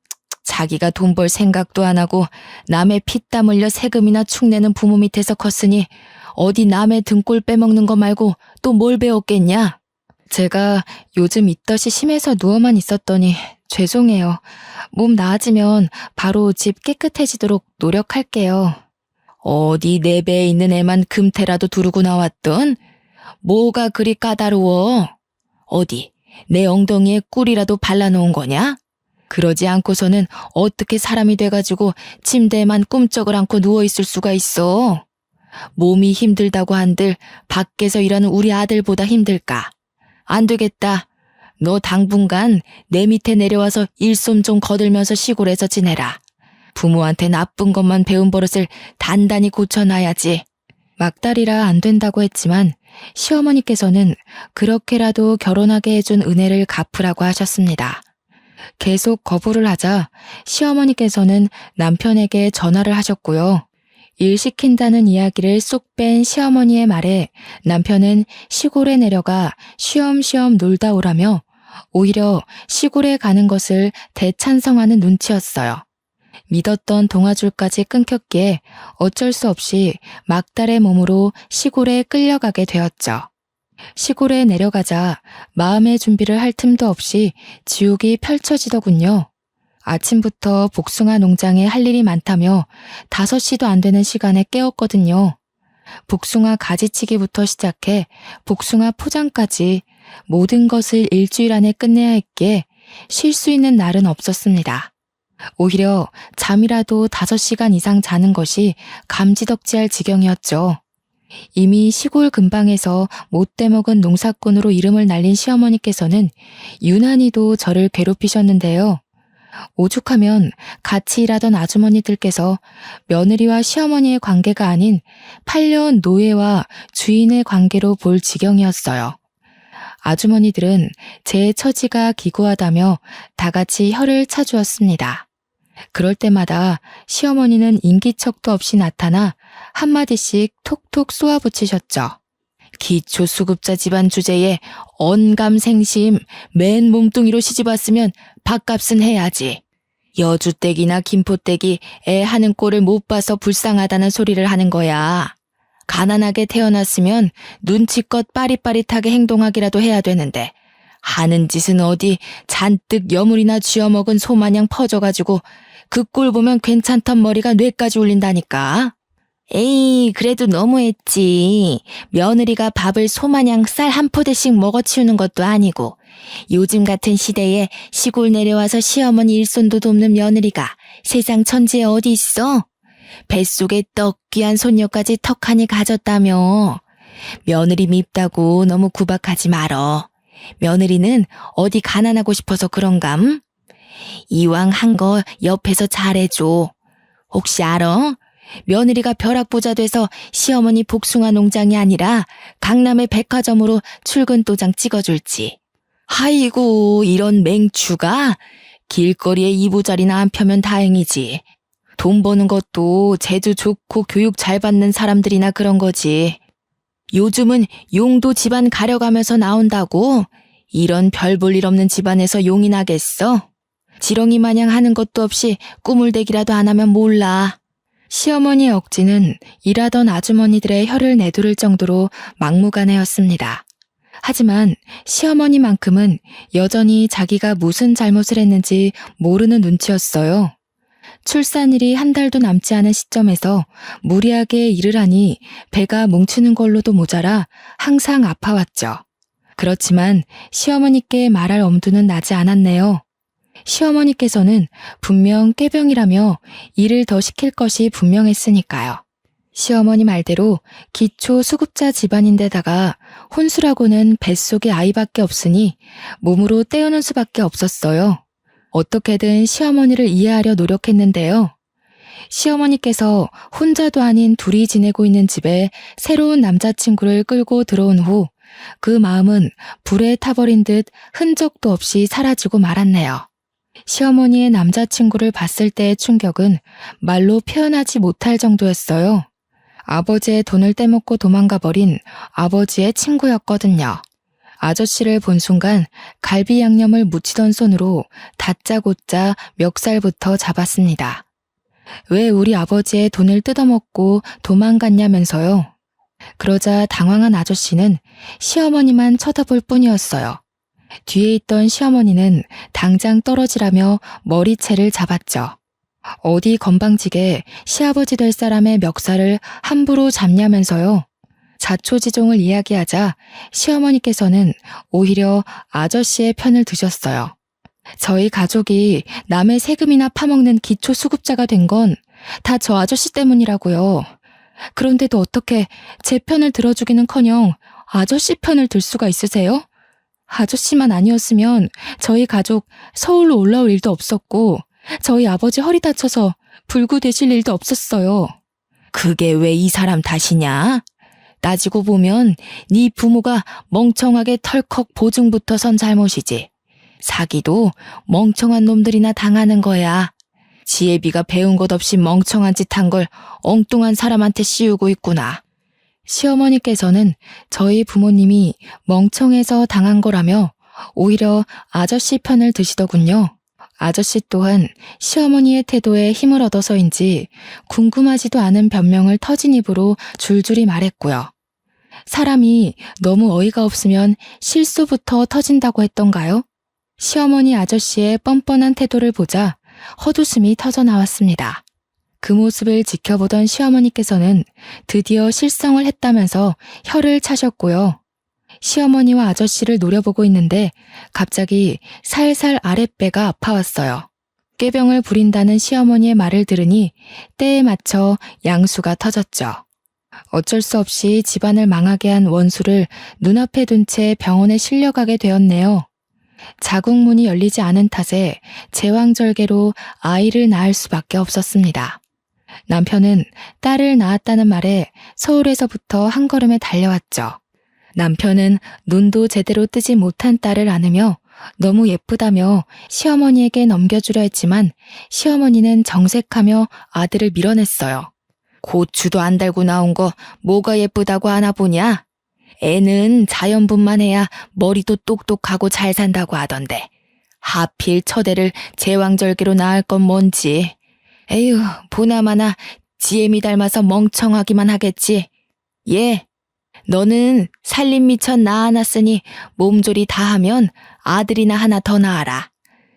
자기가 돈 벌 생각도 안 하고 남의 피땀 흘려 세금이나 축내는 부모 밑에서 컸으니 어디 남의 등골 빼먹는 거 말고 또 뭘 배웠겠냐? 제가 요즘 입덧이 심해서 누워만 있었더니 죄송해요. 몸 나아지면 바로 집 깨끗해지도록 노력할게요. 어디 내 배에 있는 애만 금태라도 두르고 나왔던? 뭐가 그리 까다로워? 어디 내 엉덩이에 꿀이라도 발라놓은 거냐? 그러지 않고서는 어떻게 사람이 돼가지고 침대에만 꿈쩍을 않고 누워있을 수가 있어? 몸이 힘들다고 한들 밖에서 일하는 우리 아들보다 힘들까? 안 되겠다. 너 당분간 내 밑에 내려와서 일솜 좀 거들면서 시골에서 지내라. 부모한테 나쁜 것만 배운 버릇을 단단히 고쳐놔야지. 막달이라 안 된다고 했지만 시어머니께서는 그렇게라도 결혼하게 해준 은혜를 갚으라고 하셨습니다. 계속 거부를 하자 시어머니께서는 남편에게 전화를 하셨고요. 일 시킨다는 이야기를 쏙 뺀 시어머니의 말에 남편은 시골에 내려가 쉬엄쉬엄 놀다 오라며 오히려 시골에 가는 것을 대찬성하는 눈치였어요. 믿었던 동아줄까지 끊겼기에 어쩔 수 없이 막달의 몸으로 시골에 끌려가게 되었죠. 시골에 내려가자 마음의 준비를 할 틈도 없이 지옥이 펼쳐지더군요. 아침부터 복숭아 농장에 할 일이 많다며 5시도 안 되는 시간에 깨웠거든요. 복숭아 가지치기부터 시작해 복숭아 포장까지 모든 것을 일주일 안에 끝내야 했기에 쉴 수 있는 날은 없었습니다. 오히려 잠이라도 5시간 이상 자는 것이 감지덕지할 지경이었죠. 이미 시골 근방에서 못돼 먹은 농사꾼으로 이름을 날린 시어머니께서는 유난히도 저를 괴롭히셨는데요. 오죽하면 같이 일하던 아주머니들께서 며느리와 시어머니의 관계가 아닌 8년 노예와 주인의 관계로 볼 지경이었어요. 아주머니들은 제 처지가 기구하다며 다 같이 혀를 차주었습니다. 그럴 때마다 시어머니는 인기척도 없이 나타나 한마디씩 톡톡 쏘아붙이셨죠. 기초수급자 집안 주제에 언감생심 맨 몸뚱이로 시집왔으면 밥값은 해야지. 여주댁이나 김포댁이 애 하는 꼴을 못 봐서 불쌍하다는 소리를 하는 거야. 가난하게 태어났으면 눈치껏 빠릿빠릿하게 행동하기라도 해야 되는데 하는 짓은 어디 잔뜩 여물이나 쥐어먹은 소마냥 퍼져가지고 그 꼴 보면 괜찮던 머리가 뇌까지 울린다니까. 에이, 그래도 너무했지. 며느리가 밥을 소마냥 쌀 한 포대씩 먹어치우는 것도 아니고 요즘 같은 시대에 시골 내려와서 시어머니 일손도 돕는 며느리가 세상 천지에 어디 있어? 뱃속에 떡 귀한 손녀까지 턱하니 가졌다며. 며느리 밉다고 너무 구박하지 말어. 며느리는 어디 가난하고 싶어서 그런감? 이왕 한 거 옆에서 잘해줘. 혹시 알아? 며느리가 벼락부자 돼서 시어머니 복숭아 농장이 아니라 강남의 백화점으로 출근 도장 찍어줄지. 아이고, 이런 맹추가? 길거리에 이부자리나 안 펴면 다행이지. 돈 버는 것도 재주 좋고 교육 잘 받는 사람들이나 그런 거지. 요즘은 용도 집안 가려가면서 나온다고? 이런 별 볼 일 없는 집안에서 용이 나겠어? 지렁이 마냥 하는 것도 없이 꾸물대기라도 안 하면 몰라. 시어머니의 억지는 일하던 아주머니들의 혀를 내두를 정도로 막무가내였습니다. 하지만 시어머니만큼은 여전히 자기가 무슨 잘못을 했는지 모르는 눈치였어요. 출산일이 한 달도 남지 않은 시점에서 무리하게 일을 하니 배가 뭉치는 걸로도 모자라 항상 아파왔죠. 그렇지만 시어머니께 말할 엄두는 나지 않았네요. 시어머니께서는 분명 꾀병이라며 일을 더 시킬 것이 분명했으니까요. 시어머니 말대로 기초 수급자 집안인데다가 혼수라고는 뱃속에 아이밖에 없으니 몸으로 때우는 수밖에 없었어요. 어떻게든 시어머니를 이해하려 노력했는데요. 시어머니께서 혼자도 아닌 둘이 지내고 있는 집에 새로운 남자친구를 끌고 들어온 후 그 마음은 불에 타버린 듯 흔적도 없이 사라지고 말았네요. 시어머니의 남자친구를 봤을 때의 충격은 말로 표현하지 못할 정도였어요. 아버지의 돈을 떼먹고 도망가버린 아버지의 친구였거든요. 아저씨를 본 순간 갈비 양념을 묻히던 손으로 다짜고짜 멱살부터 잡았습니다. 왜 우리 아버지의 돈을 뜯어먹고 도망갔냐면서요. 그러자 당황한 아저씨는 시어머니만 쳐다볼 뿐이었어요. 뒤에 있던 시어머니는 당장 떨어지라며 머리채를 잡았죠. 어디 건방지게 시아버지 될 사람의 멱살을 함부로 잡냐면서요. 자초지종을 이야기하자 시어머니께서는 오히려 아저씨의 편을 드셨어요. 저희 가족이 남의 세금이나 파먹는 기초수급자가 된 건 다 저 아저씨 때문이라고요. 그런데도 어떻게 제 편을 들어주기는커녕 아저씨 편을 들 수가 있으세요? 아저씨만 아니었으면 저희 가족 서울로 올라올 일도 없었고 저희 아버지 허리 다쳐서 불구되실 일도 없었어요. 그게 왜 이 사람 탓이냐? 따지고 보면 네 부모가 멍청하게 털컥 보증부터 선 잘못이지. 사기도 멍청한 놈들이나 당하는 거야. 지혜비가 배운 것 없이 멍청한 짓 한 걸 엉뚱한 사람한테 씌우고 있구나. 시어머니께서는 저희 부모님이 멍청해서 당한 거라며 오히려 아저씨 편을 드시더군요. 아저씨 또한 시어머니의 태도에 힘을 얻어서인지 궁금하지도 않은 변명을 터진 입으로 줄줄이 말했고요. 사람이 너무 어이가 없으면 실수부터 터진다고 했던가요? 시어머니 아저씨의 뻔뻔한 태도를 보자 헛웃음이 터져 나왔습니다. 그 모습을 지켜보던 시어머니께서는 드디어 실성을 했다면서 혀를 차셨고요. 시어머니와 아저씨를 노려보고 있는데 갑자기 살살 아랫배가 아파왔어요. 꾀병을 부린다는 시어머니의 말을 들으니 때에 맞춰 양수가 터졌죠. 어쩔 수 없이 집안을 망하게 한 원수를 눈앞에 둔 채 병원에 실려가게 되었네요. 자궁문이 열리지 않은 탓에 제왕절개로 아이를 낳을 수밖에 없었습니다. 남편은 딸을 낳았다는 말에 서울에서부터 한 걸음에 달려왔죠. 남편은 눈도 제대로 뜨지 못한 딸을 안으며 너무 예쁘다며 시어머니에게 넘겨주려 했지만 시어머니는 정색하며 아들을 밀어냈어요. 고추도 안 달고 나온 거 뭐가 예쁘다고 안아보냐? 애는 자연분만 해야 머리도 똑똑하고 잘 산다고 하던데 하필 처대를 제왕절개로 낳을 건 뭔지. 에휴, 보나마나 지혜미 닮아서 멍청하기만 하겠지. 예, 너는 살림 미천 낳아놨으니 몸조리 다 하면 아들이나 하나 더 낳아라.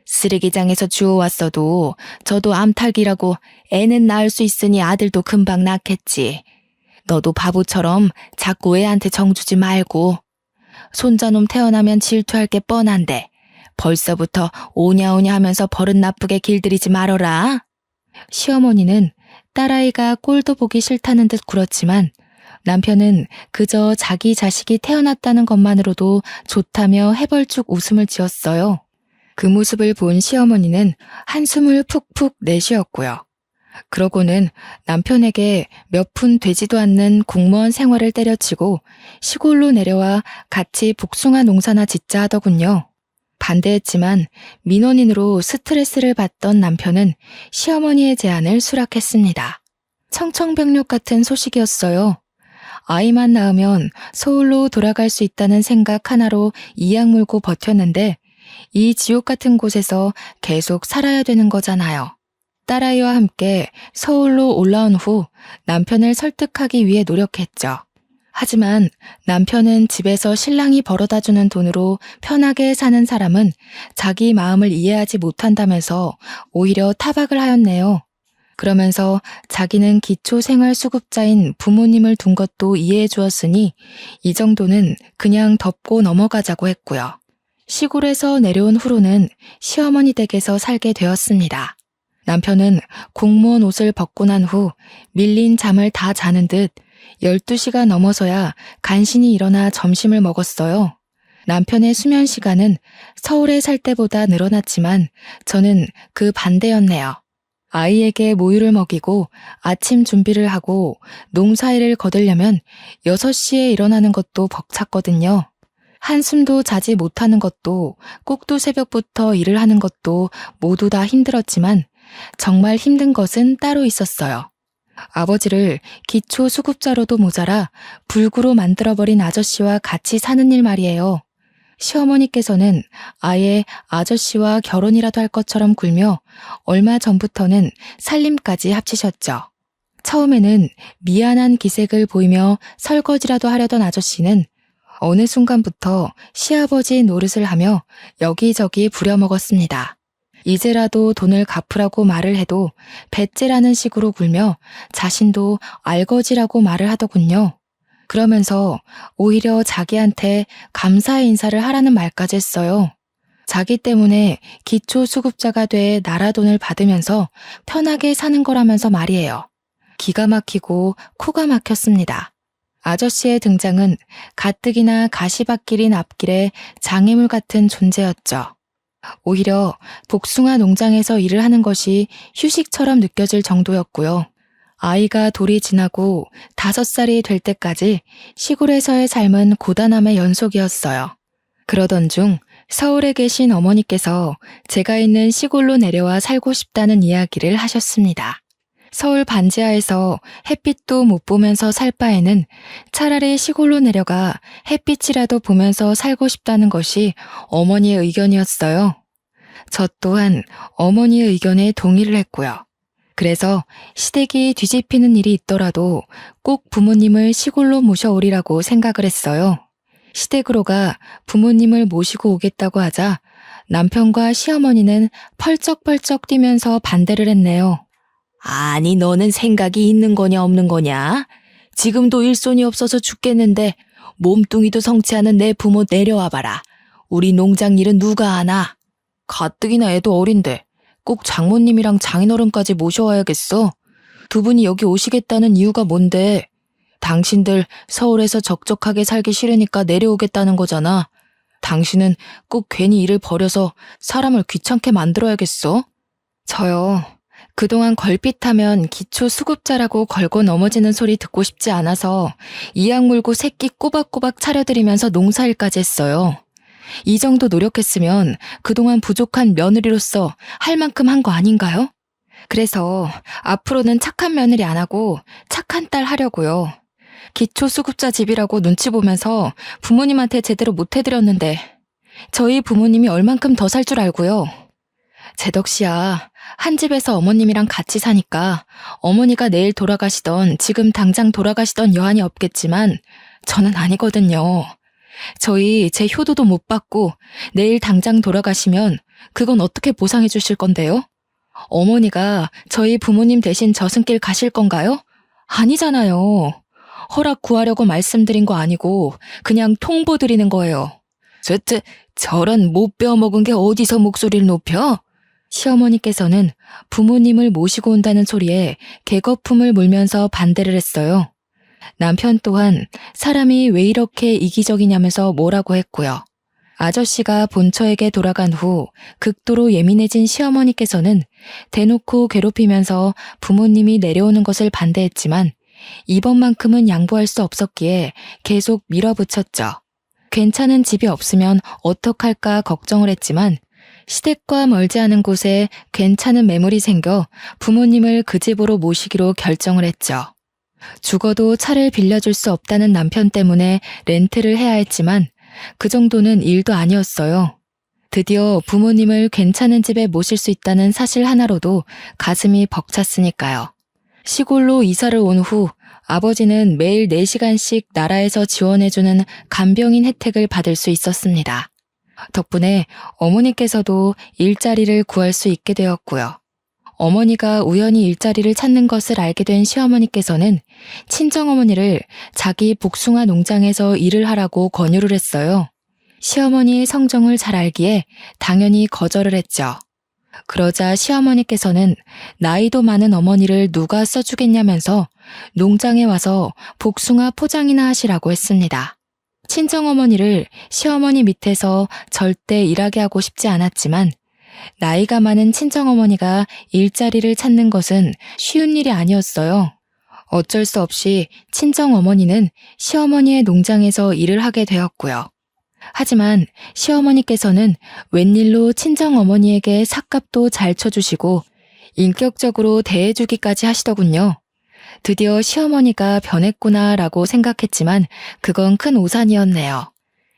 쓰레기장에서 주워왔어도 저도 암탉이라고 애는 낳을 수 있으니 아들도 금방 낳겠지. 너도 바보처럼 자꾸 애한테 정주지 말고. 손자놈 태어나면 질투할 게 뻔한데 벌써부터 오냐오냐 하면서 버릇 나쁘게 길들이지 말어라. 시어머니는 딸아이가 꼴도 보기 싫다는 듯 굴었지만 남편은 그저 자기 자식이 태어났다는 것만으로도 좋다며 해벌쭉 웃음을 지었어요. 그 모습을 본 시어머니는 한숨을 푹푹 내쉬었고요. 그러고는 남편에게 몇 푼 되지도 않는 공무원 생활을 때려치고 시골로 내려와 같이 복숭아 농사나 짓자 하더군요. 반대했지만 민원인으로 스트레스를 받던 남편은 시어머니의 제안을 수락했습니다. 청청병력 같은 소식이었어요. 아이만 낳으면 서울로 돌아갈 수 있다는 생각 하나로 이악 물고 버텼는데 이 지옥 같은 곳에서 계속 살아야 되는 거잖아요. 딸아이와 함께 서울로 올라온 후 남편을 설득하기 위해 노력했죠. 하지만 남편은 집에서 신랑이 벌어다주는 돈으로 편하게 사는 사람은 자기 마음을 이해하지 못한다면서 오히려 타박을 하였네요. 그러면서 자기는 기초생활수급자인 부모님을 둔 것도 이해해 주었으니 이 정도는 그냥 덮고 넘어가자고 했고요. 시골에서 내려온 후로는 시어머니 댁에서 살게 되었습니다. 남편은 공무원 옷을 벗고 난 후 밀린 잠을 다 자는 듯 12시가 넘어서야 간신히 일어나 점심을 먹었어요. 남편의 수면 시간은 서울에 살 때보다 늘어났지만 저는 그 반대였네요. 아이에게 모유를 먹이고 아침 준비를 하고 농사일을 거들려면 6시에 일어나는 것도 벅찼거든요. 한숨도 자지 못하는 것도 꼭두 새벽부터 일을 하는 것도 모두 다 힘들었지만 정말 힘든 것은 따로 있었어요. 아버지를 기초수급자로도 모자라 불구로 만들어버린 아저씨와 같이 사는 일 말이에요. 시어머니께서는 아예 아저씨와 결혼이라도 할 것처럼 굴며 얼마 전부터는 살림까지 합치셨죠. 처음에는 미안한 기색을 보이며 설거지라도 하려던 아저씨는 어느 순간부터 시아버지 노릇을 하며 여기저기 부려먹었습니다. 이제라도 돈을 갚으라고 말을 해도 배째라는 식으로 굴며 자신도 알거지라고 말을 하더군요. 그러면서 오히려 자기한테 감사의 인사를 하라는 말까지 했어요. 자기 때문에 기초수급자가 돼 나라 돈을 받으면서 편하게 사는 거라면서 말이에요. 기가 막히고 코가 막혔습니다. 아저씨의 등장은 가뜩이나 가시밭길인 앞길의 장애물 같은 존재였죠. 오히려 복숭아 농장에서 일을 하는 것이 휴식처럼 느껴질 정도였고요. 아이가 돌이 지나고 5살이 될 때까지 시골에서의 삶은 고단함의 연속이었어요. 그러던 중 서울에 계신 어머니께서 제가 있는 시골로 내려와 살고 싶다는 이야기를 하셨습니다. 서울 반지하에서 햇빛도 못 보면서 살 바에는 차라리 시골로 내려가 햇빛이라도 보면서 살고 싶다는 것이 어머니의 의견이었어요. 저 또한 어머니의 의견에 동의를 했고요. 그래서 시댁이 뒤집히는 일이 있더라도 꼭 부모님을 시골로 모셔오리라고 생각을 했어요. 시댁으로 가 부모님을 모시고 오겠다고 하자 남편과 시어머니는 펄쩍펄쩍 뛰면서 반대를 했네요. 아니, 너는 생각이 있는 거냐 없는 거냐? 지금도 일손이 없어서 죽겠는데 몸뚱이도 성취하는 내 부모 내려와 봐라. 우리 농장 일은 누가 하나? 가뜩이나 애도 어린데 꼭 장모님이랑 장인어른까지 모셔와야겠어. 두 분이 여기 오시겠다는 이유가 뭔데? 당신들 서울에서 적적하게 살기 싫으니까 내려오겠다는 거잖아. 당신은 꼭 괜히 일을 버려서 사람을 귀찮게 만들어야겠어? 저요. 그동안 걸핏하면 기초 수급자라고 걸고 넘어지는 소리 듣고 싶지 않아서 이악 물고 새끼 꼬박꼬박 차려드리면서 농사일까지 했어요. 이 정도 노력했으면 그동안 부족한 며느리로서 할 만큼 한 거 아닌가요? 그래서 앞으로는 착한 며느리 안 하고 착한 딸 하려고요. 기초수급자 집이라고 눈치 보면서 부모님한테 제대로 못 해드렸는데 저희 부모님이 얼만큼 더 살 줄 알고요. 재덕씨야, 한 집에서 어머님이랑 같이 사니까 어머니가 내일 돌아가시던 지금 당장 돌아가시던 여한이 없겠지만 저는 아니거든요. 저희 제 효도도 못 받고 내일 당장 돌아가시면 그건 어떻게 보상해 주실 건데요? 어머니가 저희 부모님 대신 저승길 가실 건가요? 아니잖아요. 허락 구하려고 말씀드린 거 아니고 그냥 통보드리는 거예요. 저런 못 배워먹은 게 어디서 목소리를 높여? 시어머니께서는 부모님을 모시고 온다는 소리에 개거품을 물면서 반대를 했어요. 남편 또한 사람이 왜 이렇게 이기적이냐면서 뭐라고 했고요. 아저씨가 본처에게 돌아간 후 극도로 예민해진 시어머니께서는 대놓고 괴롭히면서 부모님이 내려오는 것을 반대했지만 이번만큼은 양보할 수 없었기에 계속 밀어붙였죠. 괜찮은 집이 없으면 어떡할까 걱정을 했지만 시댁과 멀지 않은 곳에 괜찮은 매물이 생겨 부모님을 그 집으로 모시기로 결정을 했죠. 죽어도 차를 빌려줄 수 없다는 남편 때문에 렌트를 해야 했지만 그 정도는 일도 아니었어요. 드디어 부모님을 괜찮은 집에 모실 수 있다는 사실 하나로도 가슴이 벅찼으니까요. 시골로 이사를 온 후 아버지는 매일 4시간씩 나라에서 지원해주는 간병인 혜택을 받을 수 있었습니다. 덕분에 어머니께서도 일자리를 구할 수 있게 되었고요. 어머니가 우연히 일자리를 찾는 것을 알게 된 시어머니께서는 친정어머니를 자기 복숭아 농장에서 일을 하라고 권유를 했어요. 시어머니의 성정을 잘 알기에 당연히 거절을 했죠. 그러자 시어머니께서는 나이도 많은 어머니를 누가 써주겠냐면서 농장에 와서 복숭아 포장이나 하시라고 했습니다. 친정어머니를 시어머니 밑에서 절대 일하게 하고 싶지 않았지만 나이가 많은 친정어머니가 일자리를 찾는 것은 쉬운 일이 아니었어요. 어쩔 수 없이 친정어머니는 시어머니의 농장에서 일을 하게 되었고요. 하지만 시어머니께서는 웬일로 친정어머니에게 삿값도 잘 쳐주시고 인격적으로 대해주기까지 하시더군요. 드디어 시어머니가 변했구나라고 생각했지만 그건 큰 오산이었네요.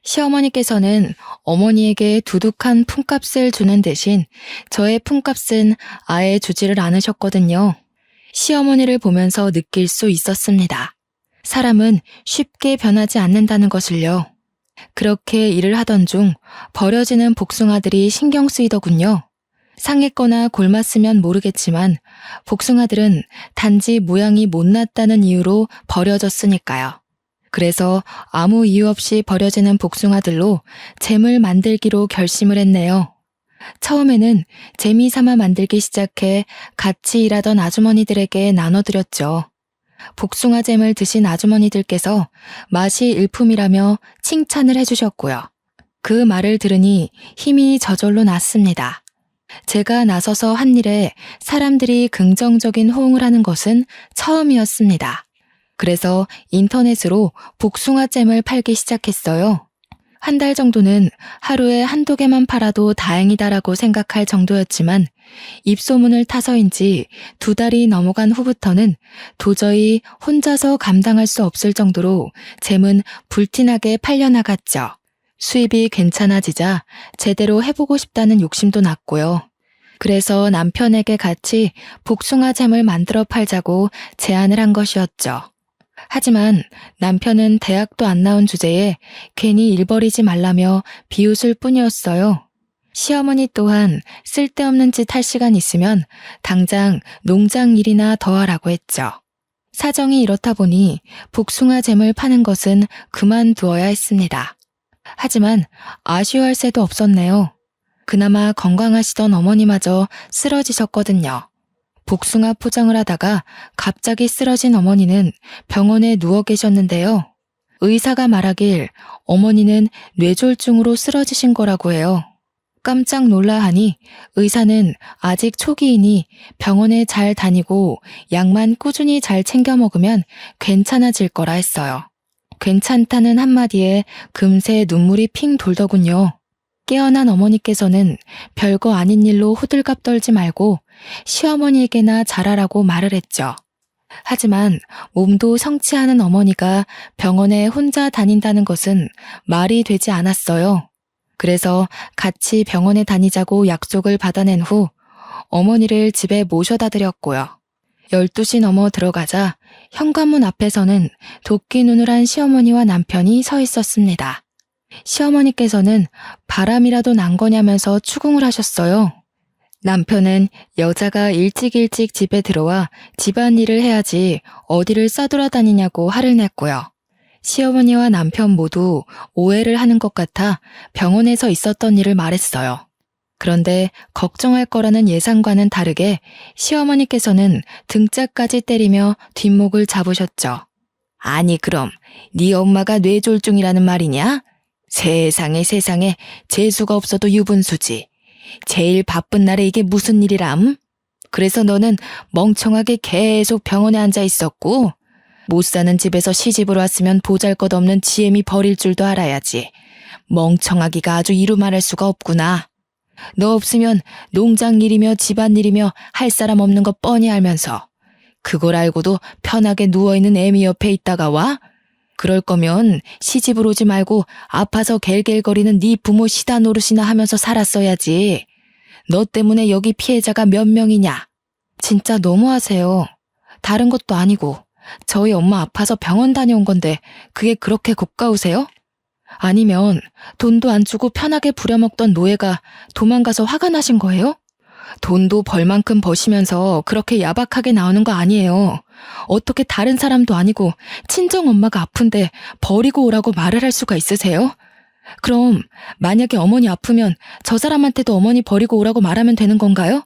시어머니께서는 어머니에게 두둑한 품값을 주는 대신 저의 품값은 아예 주지를 않으셨거든요. 시어머니를 보면서 느낄 수 있었습니다. 사람은 쉽게 변하지 않는다는 것을요. 그렇게 일을 하던 중 버려지는 복숭아들이 신경 쓰이더군요. 상했거나 골맞으면 모르겠지만 복숭아들은 단지 모양이 못났다는 이유로 버려졌으니까요. 그래서 아무 이유 없이 버려지는 복숭아들로 잼을 만들기로 결심을 했네요. 처음에는 재미삼아 만들기 시작해 같이 일하던 아주머니들에게 나눠드렸죠. 복숭아잼을 드신 아주머니들께서 맛이 일품이라며 칭찬을 해주셨고요. 그 말을 들으니 힘이 저절로 났습니다. 제가 나서서 한 일에 사람들이 긍정적인 호응을 하는 것은 처음이었습니다. 그래서 인터넷으로 복숭아잼을 팔기 시작했어요. 한 달 정도는 하루에 한두 개만 팔아도 다행이다라고 생각할 정도였지만 입소문을 타서인지 2달이 넘어간 후부터는 도저히 혼자서 감당할 수 없을 정도로 잼은 불티나게 팔려나갔죠. 수입이 괜찮아지자 제대로 해보고 싶다는 욕심도 났고요. 그래서 남편에게 같이 복숭아 잼을 만들어 팔자고 제안을 한 것이었죠. 하지만 남편은 대학도 안 나온 주제에 괜히 일 벌이지 말라며 비웃을 뿐이었어요. 시어머니 또한 쓸데없는 짓 할 시간 있으면 당장 농장 일이나 더 하라고 했죠. 사정이 이렇다 보니 복숭아 잼을 파는 것은 그만두어야 했습니다. 하지만 아쉬워할 새도 없었네요. 그나마 건강하시던 어머니마저 쓰러지셨거든요. 복숭아 포장을 하다가 갑자기 쓰러진 어머니는 병원에 누워 계셨는데요. 의사가 말하길 어머니는 뇌졸중으로 쓰러지신 거라고 해요. 깜짝 놀라 하니 의사는 아직 초기이니 병원에 잘 다니고 약만 꾸준히 잘 챙겨 먹으면 괜찮아질 거라 했어요. 괜찮다는 한마디에 금세 눈물이 핑 돌더군요. 깨어난 어머니께서는 별거 아닌 일로 호들갑 떨지 말고 시어머니에게나 잘하라고 말을 했죠. 하지만 몸도 성치 않은 어머니가 병원에 혼자 다닌다는 것은 말이 되지 않았어요. 그래서 같이 병원에 다니자고 약속을 받아낸 후 어머니를 집에 모셔다 드렸고요. 12시 넘어 들어가자 현관문 앞에서는 도끼 눈을 한 시어머니와 남편이 서 있었습니다. 시어머니께서는 바람이라도 난 거냐면서 추궁을 하셨어요. 남편은 여자가 일찍 집에 들어와 집안일을 해야지 어디를 싸돌아다니냐고 화를 냈고요. 시어머니와 남편 모두 오해를 하는 것 같아 병원에서 있었던 일을 말했어요. 그런데 걱정할 거라는 예상과는 다르게 시어머니께서는 등짝까지 때리며 뒷목을 잡으셨죠. 아니 그럼 네 엄마가 뇌졸중이라는 말이냐? 세상에 재수가 없어도 유분수지. 제일 바쁜 날에 이게 무슨 일이람? 그래서 너는 멍청하게 계속 병원에 앉아 있었고 못 사는 집에서 시집을 왔으면 보잘것없는 지엠이 버릴 줄도 알아야지. 멍청하기가 아주 이루 말할 수가 없구나. 너 없으면 농장 일이며 집안일이며 할 사람 없는 거 뻔히 알면서 그걸 알고도 편하게 누워있는 애미 옆에 있다가 와? 그럴 거면 시집을 오지 말고 아파서 갤갤거리는 네 부모 시다 노릇이나 하면서 살았어야지. 너 때문에 여기 피해자가 몇 명이냐? 진짜 너무하세요. 다른 것도 아니고 저희 엄마 아파서 병원 다녀온 건데 그게 그렇게 고가우세요? 아니면 돈도 안 주고 편하게 부려먹던 노예가 도망가서 화가 나신 거예요? 돈도 벌 만큼 버시면서 그렇게 야박하게 나오는 거 아니에요. 어떻게 다른 사람도 아니고 친정 엄마가 아픈데 버리고 오라고 말을 할 수가 있으세요? 그럼 만약에 어머니 아프면 저 사람한테도 어머니 버리고 오라고 말하면 되는 건가요?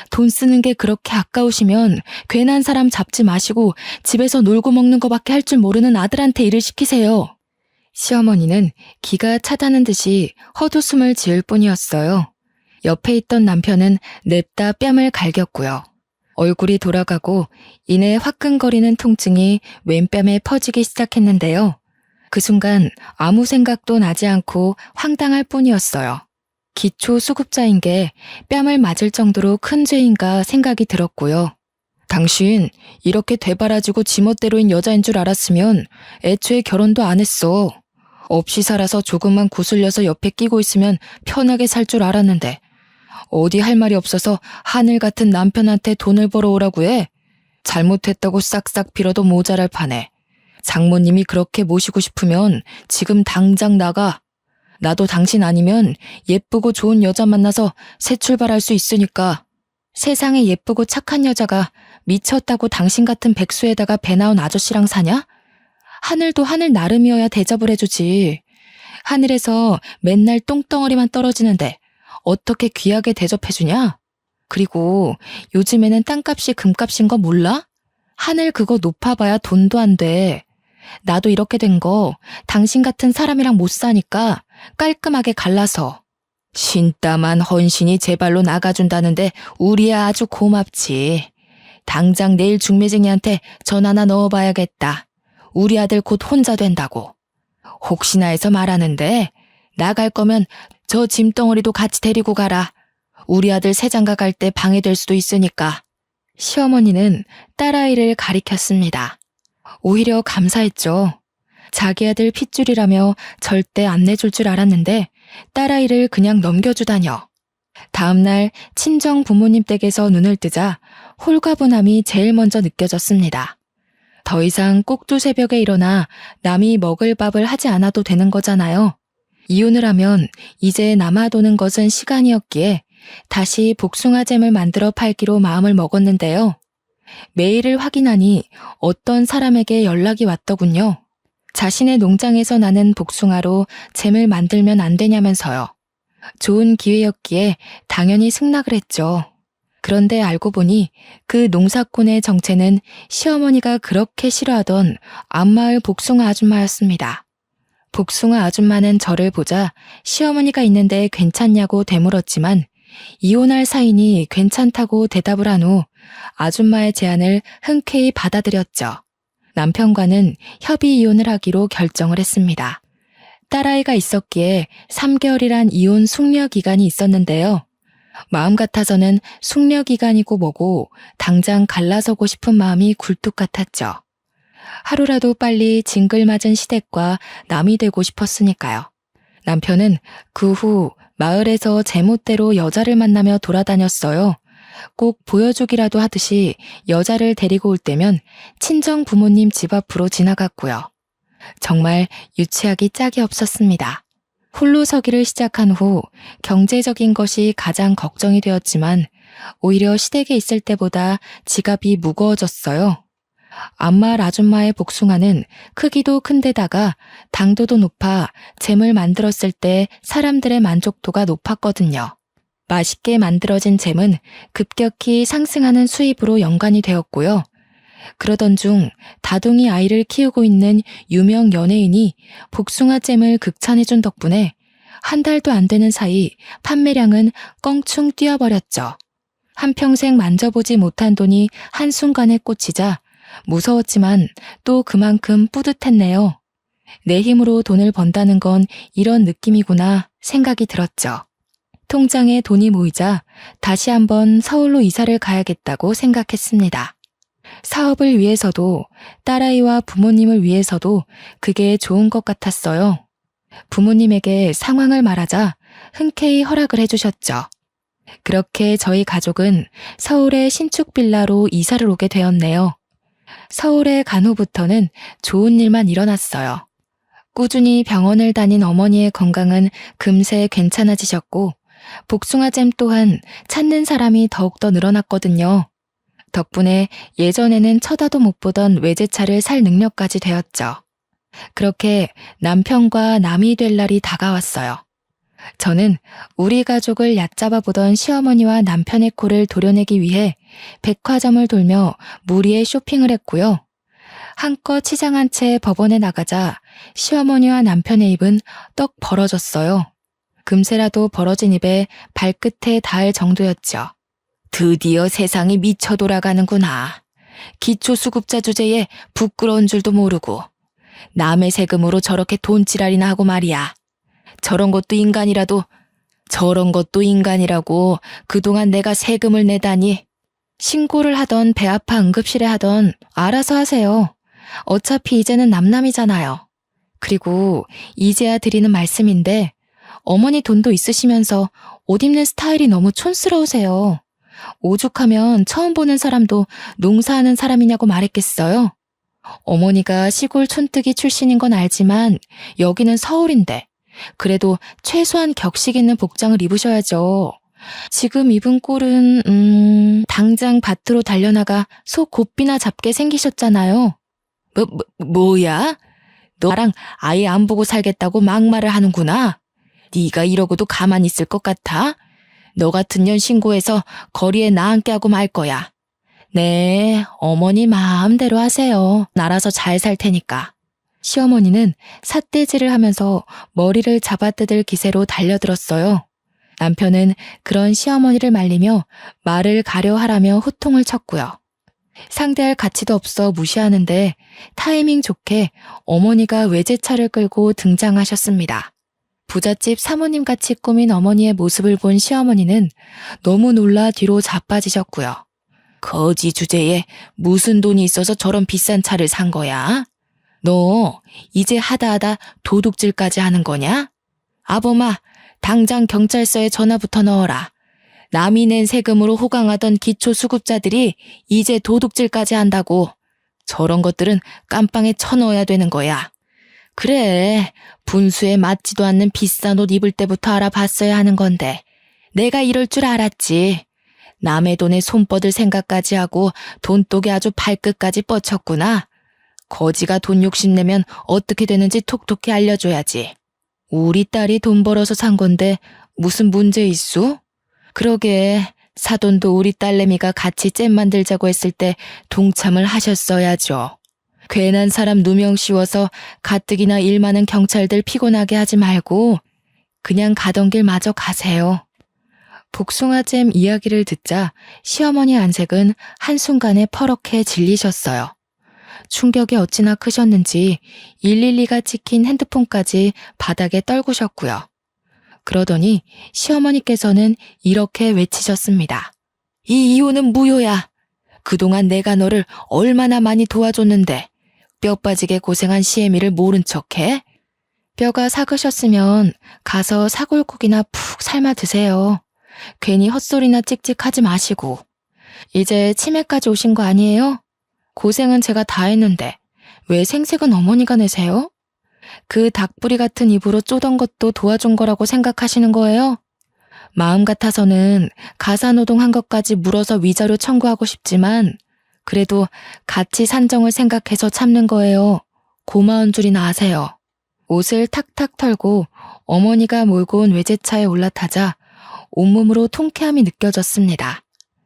돈 쓰는 게 그렇게 아까우시면 괜한 사람 잡지 마시고 집에서 놀고 먹는 거밖에 할 줄 모르는 아들한테 일을 시키세요. 시어머니는 기가 차다는 듯이 헛웃음을 지을 뿐이었어요. 옆에 있던 남편은 냅다 뺨을 갈겼고요. 얼굴이 돌아가고 이내 화끈거리는 통증이 왼뺨에 퍼지기 시작했는데요. 그 순간 아무 생각도 나지 않고 황당할 뿐이었어요. 기초 수급자인 게 뺨을 맞을 정도로 큰 죄인가 생각이 들었고요. 당신 이렇게 되바라지고 지멋대로인 여자인 줄 알았으면 애초에 결혼도 안 했어. 없이 살아서 조금만 구슬려서 옆에 끼고 있으면 편하게 살 줄 알았는데 어디 할 말이 없어서 하늘 같은 남편한테 돈을 벌어오라고 해? 잘못했다고 싹싹 빌어도 모자랄 판에. 장모님이 그렇게 모시고 싶으면 지금 당장 나가. 나도 당신 아니면 예쁘고 좋은 여자 만나서 새 출발할 수 있으니까. 세상에 예쁘고 착한 여자가 미쳤다고 당신 같은 백수에다가 배 나온 아저씨랑 사냐? 하늘도 하늘 나름이어야 대접을 해주지. 하늘에서 맨날 똥덩어리만 떨어지는데 어떻게 귀하게 대접해주냐? 그리고 요즘에는 땅값이 금값인 거 몰라? 하늘 그거 높아봐야 돈도 안 돼. 나도 이렇게 된 거 당신 같은 사람이랑 못 사니까 깔끔하게 갈라서. 신땀한 헌신이 제 발로 나가준다는데 우리야 아주 고맙지. 당장 내일 중매쟁이한테 전화나 넣어봐야겠다. 우리 아들 곧 혼자 된다고. 혹시나 해서 말하는데 나갈 거면 저 짐덩어리도 같이 데리고 가라. 우리 아들 새장가 갈 때 방해될 수도 있으니까. 시어머니는 딸아이를 가리켰습니다. 오히려 감사했죠. 자기 아들 핏줄이라며 절대 안 내줄 줄 알았는데 딸아이를 그냥 넘겨주다녀. 다음날 친정 부모님 댁에서 눈을 뜨자 홀가분함이 제일 먼저 느껴졌습니다. 더 이상 꼭두 새벽에 일어나 남이 먹을 밥을 하지 않아도 되는 거잖아요. 이혼을 하면 이제 남아도는 것은 시간이었기에 다시 복숭아잼을 만들어 팔기로 마음을 먹었는데요. 메일을 확인하니 어떤 사람에게 연락이 왔더군요. 자신의 농장에서 나는 복숭아로 잼을 만들면 안 되냐면서요. 좋은 기회였기에 당연히 승낙을 했죠. 그런데 알고 보니 그 농사꾼의 정체는 시어머니가 그렇게 싫어하던 앞마을 복숭아 아줌마였습니다. 복숭아 아줌마는 저를 보자 시어머니가 있는데 괜찮냐고 되물었지만 이혼할 사이니 괜찮다고 대답을 한 후 아줌마의 제안을 흔쾌히 받아들였죠. 남편과는 협의 이혼을 하기로 결정을 했습니다. 딸아이가 있었기에 3개월이란 이혼 숙려 기간이 있었는데요. 마음 같아서는 숙려 기간이고 뭐고 당장 갈라서고 싶은 마음이 굴뚝 같았죠. 하루라도 빨리 징글맞은 시댁과 남이 되고 싶었으니까요. 남편은 그 후 마을에서 제멋대로 여자를 만나며 돌아다녔어요. 꼭 보여주기라도 하듯이 여자를 데리고 올 때면 친정 부모님 집 앞으로 지나갔고요. 정말 유치하기 짝이 없었습니다. 홀로 서기를 시작한 후 경제적인 것이 가장 걱정이 되었지만 오히려 시댁에 있을 때보다 지갑이 무거워졌어요. 앞마을 아줌마의 복숭아는 크기도 큰데다가 당도도 높아 잼을 만들었을 때 사람들의 만족도가 높았거든요. 맛있게 만들어진 잼은 급격히 상승하는 수입으로 연관이 되었고요. 그러던 중 다둥이 아이를 키우고 있는 유명 연예인이 복숭아잼을 극찬해준 덕분에 한 달도 안 되는 사이 판매량은 껑충 뛰어버렸죠. 한평생 만져보지 못한 돈이 한순간에 꽂히자 무서웠지만 또 그만큼 뿌듯했네요. 내 힘으로 돈을 번다는 건 이런 느낌이구나 생각이 들었죠. 통장에 돈이 모이자 다시 한번 서울로 이사를 가야겠다고 생각했습니다. 사업을 위해서도 딸아이와 부모님을 위해서도 그게 좋은 것 같았어요. 부모님에게 상황을 말하자 흔쾌히 허락을 해주셨죠. 그렇게 저희 가족은 서울의 신축 빌라로 이사를 오게 되었네요. 서울에 간 후부터는 좋은 일만 일어났어요. 꾸준히 병원을 다닌 어머니의 건강은 금세 괜찮아지셨고 복숭아잼 또한 찾는 사람이 더욱더 늘어났거든요. 덕분에 예전에는 쳐다도 못 보던 외제차를 살 능력까지 되었죠. 그렇게 남편과 남이 될 날이 다가왔어요. 저는 우리 가족을 얕잡아 보던 시어머니와 남편의 코를 도려내기 위해 백화점을 돌며 무리의 쇼핑을 했고요. 한껏 치장한 채 법원에 나가자 시어머니와 남편의 입은 떡 벌어졌어요. 금세라도 벌어진 입에 발끝에 닿을 정도였죠. 드디어 세상이 미쳐 돌아가는구나. 기초수급자 주제에 부끄러운 줄도 모르고 남의 세금으로 저렇게 돈지랄이나 하고 말이야. 저런 것도 인간이라고 그동안 내가 세금을 내다니. 신고를 하던 배 아파 응급실에 하던 알아서 하세요. 어차피 이제는 남남이잖아요. 그리고 이제야 드리는 말씀인데 어머니 돈도 있으시면서 옷 입는 스타일이 너무 촌스러우세요. 오죽하면 처음 보는 사람도 농사하는 사람이냐고 말했겠어요. 어머니가 시골 촌뜨기 출신인 건 알지만 여기는 서울인데 그래도 최소한 격식 있는 복장을 입으셔야죠. 지금 입은 꼴은 당장 밭으로 달려나가 소 곱비나 잡게 생기셨잖아요. 뭐야? 너랑 아예 안 보고 살겠다고 막말을 하는구나. 네가 이러고도 가만히 있을 것 같아? 너 같은 년 신고해서 거리에 나앉게 하고 말 거야. 네, 어머니 마음대로 하세요. 알아서 잘 살 테니까. 시어머니는 삿대질을 하면서 머리를 잡아뜯을 기세로 달려들었어요. 남편은 그런 시어머니를 말리며 말을 가려 하라며 호통을 쳤고요. 상대할 가치도 없어 무시하는데 타이밍 좋게 어머니가 외제차를 끌고 등장하셨습니다. 부잣집 사모님같이 꾸민 어머니의 모습을 본 시어머니는 너무 놀라 뒤로 자빠지셨고요. 거지 주제에 무슨 돈이 있어서 저런 비싼 차를 산 거야? 너 이제 하다하다 도둑질까지 하는 거냐? 아범아, 당장 경찰서에 전화부터 넣어라. 남이 낸 세금으로 호강하던 기초수급자들이 이제 도둑질까지 한다고. 저런 것들은 깜빵에 쳐넣어야 되는 거야. 그래, 분수에 맞지도 않는 비싼 옷 입을 때부터 알아봤어야 하는 건데 내가 이럴 줄 알았지. 남의 돈에 손 뻗을 생각까지 하고 돈독에 아주 발끝까지 뻗쳤구나. 거지가 돈 욕심내면 어떻게 되는지 톡톡히 알려줘야지. 우리 딸이 돈 벌어서 산 건데 무슨 문제 있소? 그러게, 사돈도 우리 딸내미가 같이 잼 만들자고 했을 때 동참을 하셨어야죠. 괜한 사람 누명 씌워서 가뜩이나 일 많은 경찰들 피곤하게 하지 말고 그냥 가던 길 마저 가세요. 복숭아잼 이야기를 듣자 시어머니 안색은 한순간에 퍼렇게 질리셨어요. 충격이 어찌나 크셨는지 112가 찍힌 핸드폰까지 바닥에 떨구셨고요. 그러더니 시어머니께서는 이렇게 외치셨습니다. 이 이혼은 무효야. 그동안 내가 너를 얼마나 많이 도와줬는데 뼈 빠지게 고생한 시애미를 모른 척해? 뼈가 삭으셨으면 가서 사골국이나 푹 삶아 드세요. 괜히 헛소리나 찍찍하지 마시고. 이제 치매까지 오신 거 아니에요? 고생은 제가 다 했는데 왜 생색은 어머니가 내세요? 그 닭부리 같은 입으로 쪼던 것도 도와준 거라고 생각하시는 거예요? 마음 같아서는 가사노동한 것까지 물어서 위자료 청구하고 싶지만 그래도 같이 산정을 생각해서 참는 거예요. 고마운 줄이나 아세요. 옷을 탁탁 털고 어머니가 몰고 온 외제차에 올라타자 온몸으로 통쾌함이 느껴졌습니다.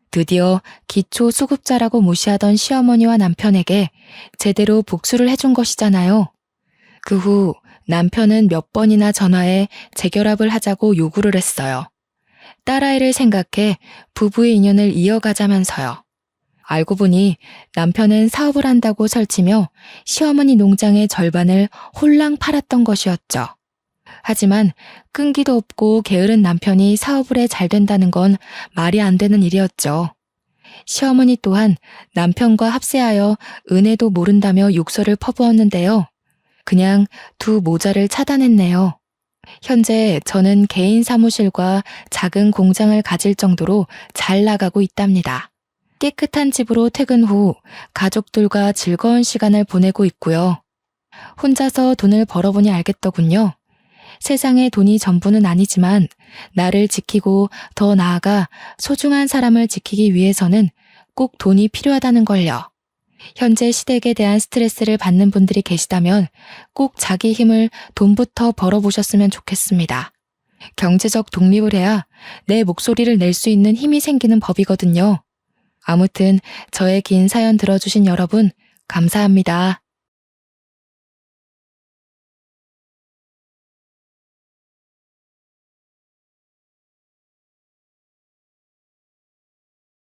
드디어 기초수급자라고 무시하던 시어머니와 남편에게 제대로 복수를 해준 것이잖아요. 그 후 남편은 몇 번이나 전화해 재결합을 하자고 요구를 했어요. 딸아이를 생각해 부부의 인연을 이어가자면서요. 알고 보니 남편은 사업을 한다고 설치며 시어머니 농장의 절반을 홀랑 팔았던 것이었죠. 하지만 끈기도 없고 게으른 남편이 사업을 해 잘 된다는 건 말이 안 되는 일이었죠. 시어머니 또한 남편과 합세하여 은혜도 모른다며 욕설을 퍼부었는데요. 그냥 두 모자를 차단했네요. 현재 저는 개인 사무실과 작은 공장을 가질 정도로 잘 나가고 있답니다. 깨끗한 집으로 퇴근 후 가족들과 즐거운 시간을 보내고 있고요. 혼자서 돈을 벌어보니 알겠더군요. 세상의 돈이 전부는 아니지만 나를 지키고 더 나아가 소중한 사람을 지키기 위해서는 꼭 돈이 필요하다는 걸요. 현재 시댁에 대한 스트레스를 받는 분들이 계시다면 꼭 자기 힘을 돈부터 벌어보셨으면 좋겠습니다. 경제적 독립을 해야 내 목소리를 낼 수 있는 힘이 생기는 법이거든요. 아무튼 저의 긴 사연 들어주신 여러분 감사합니다.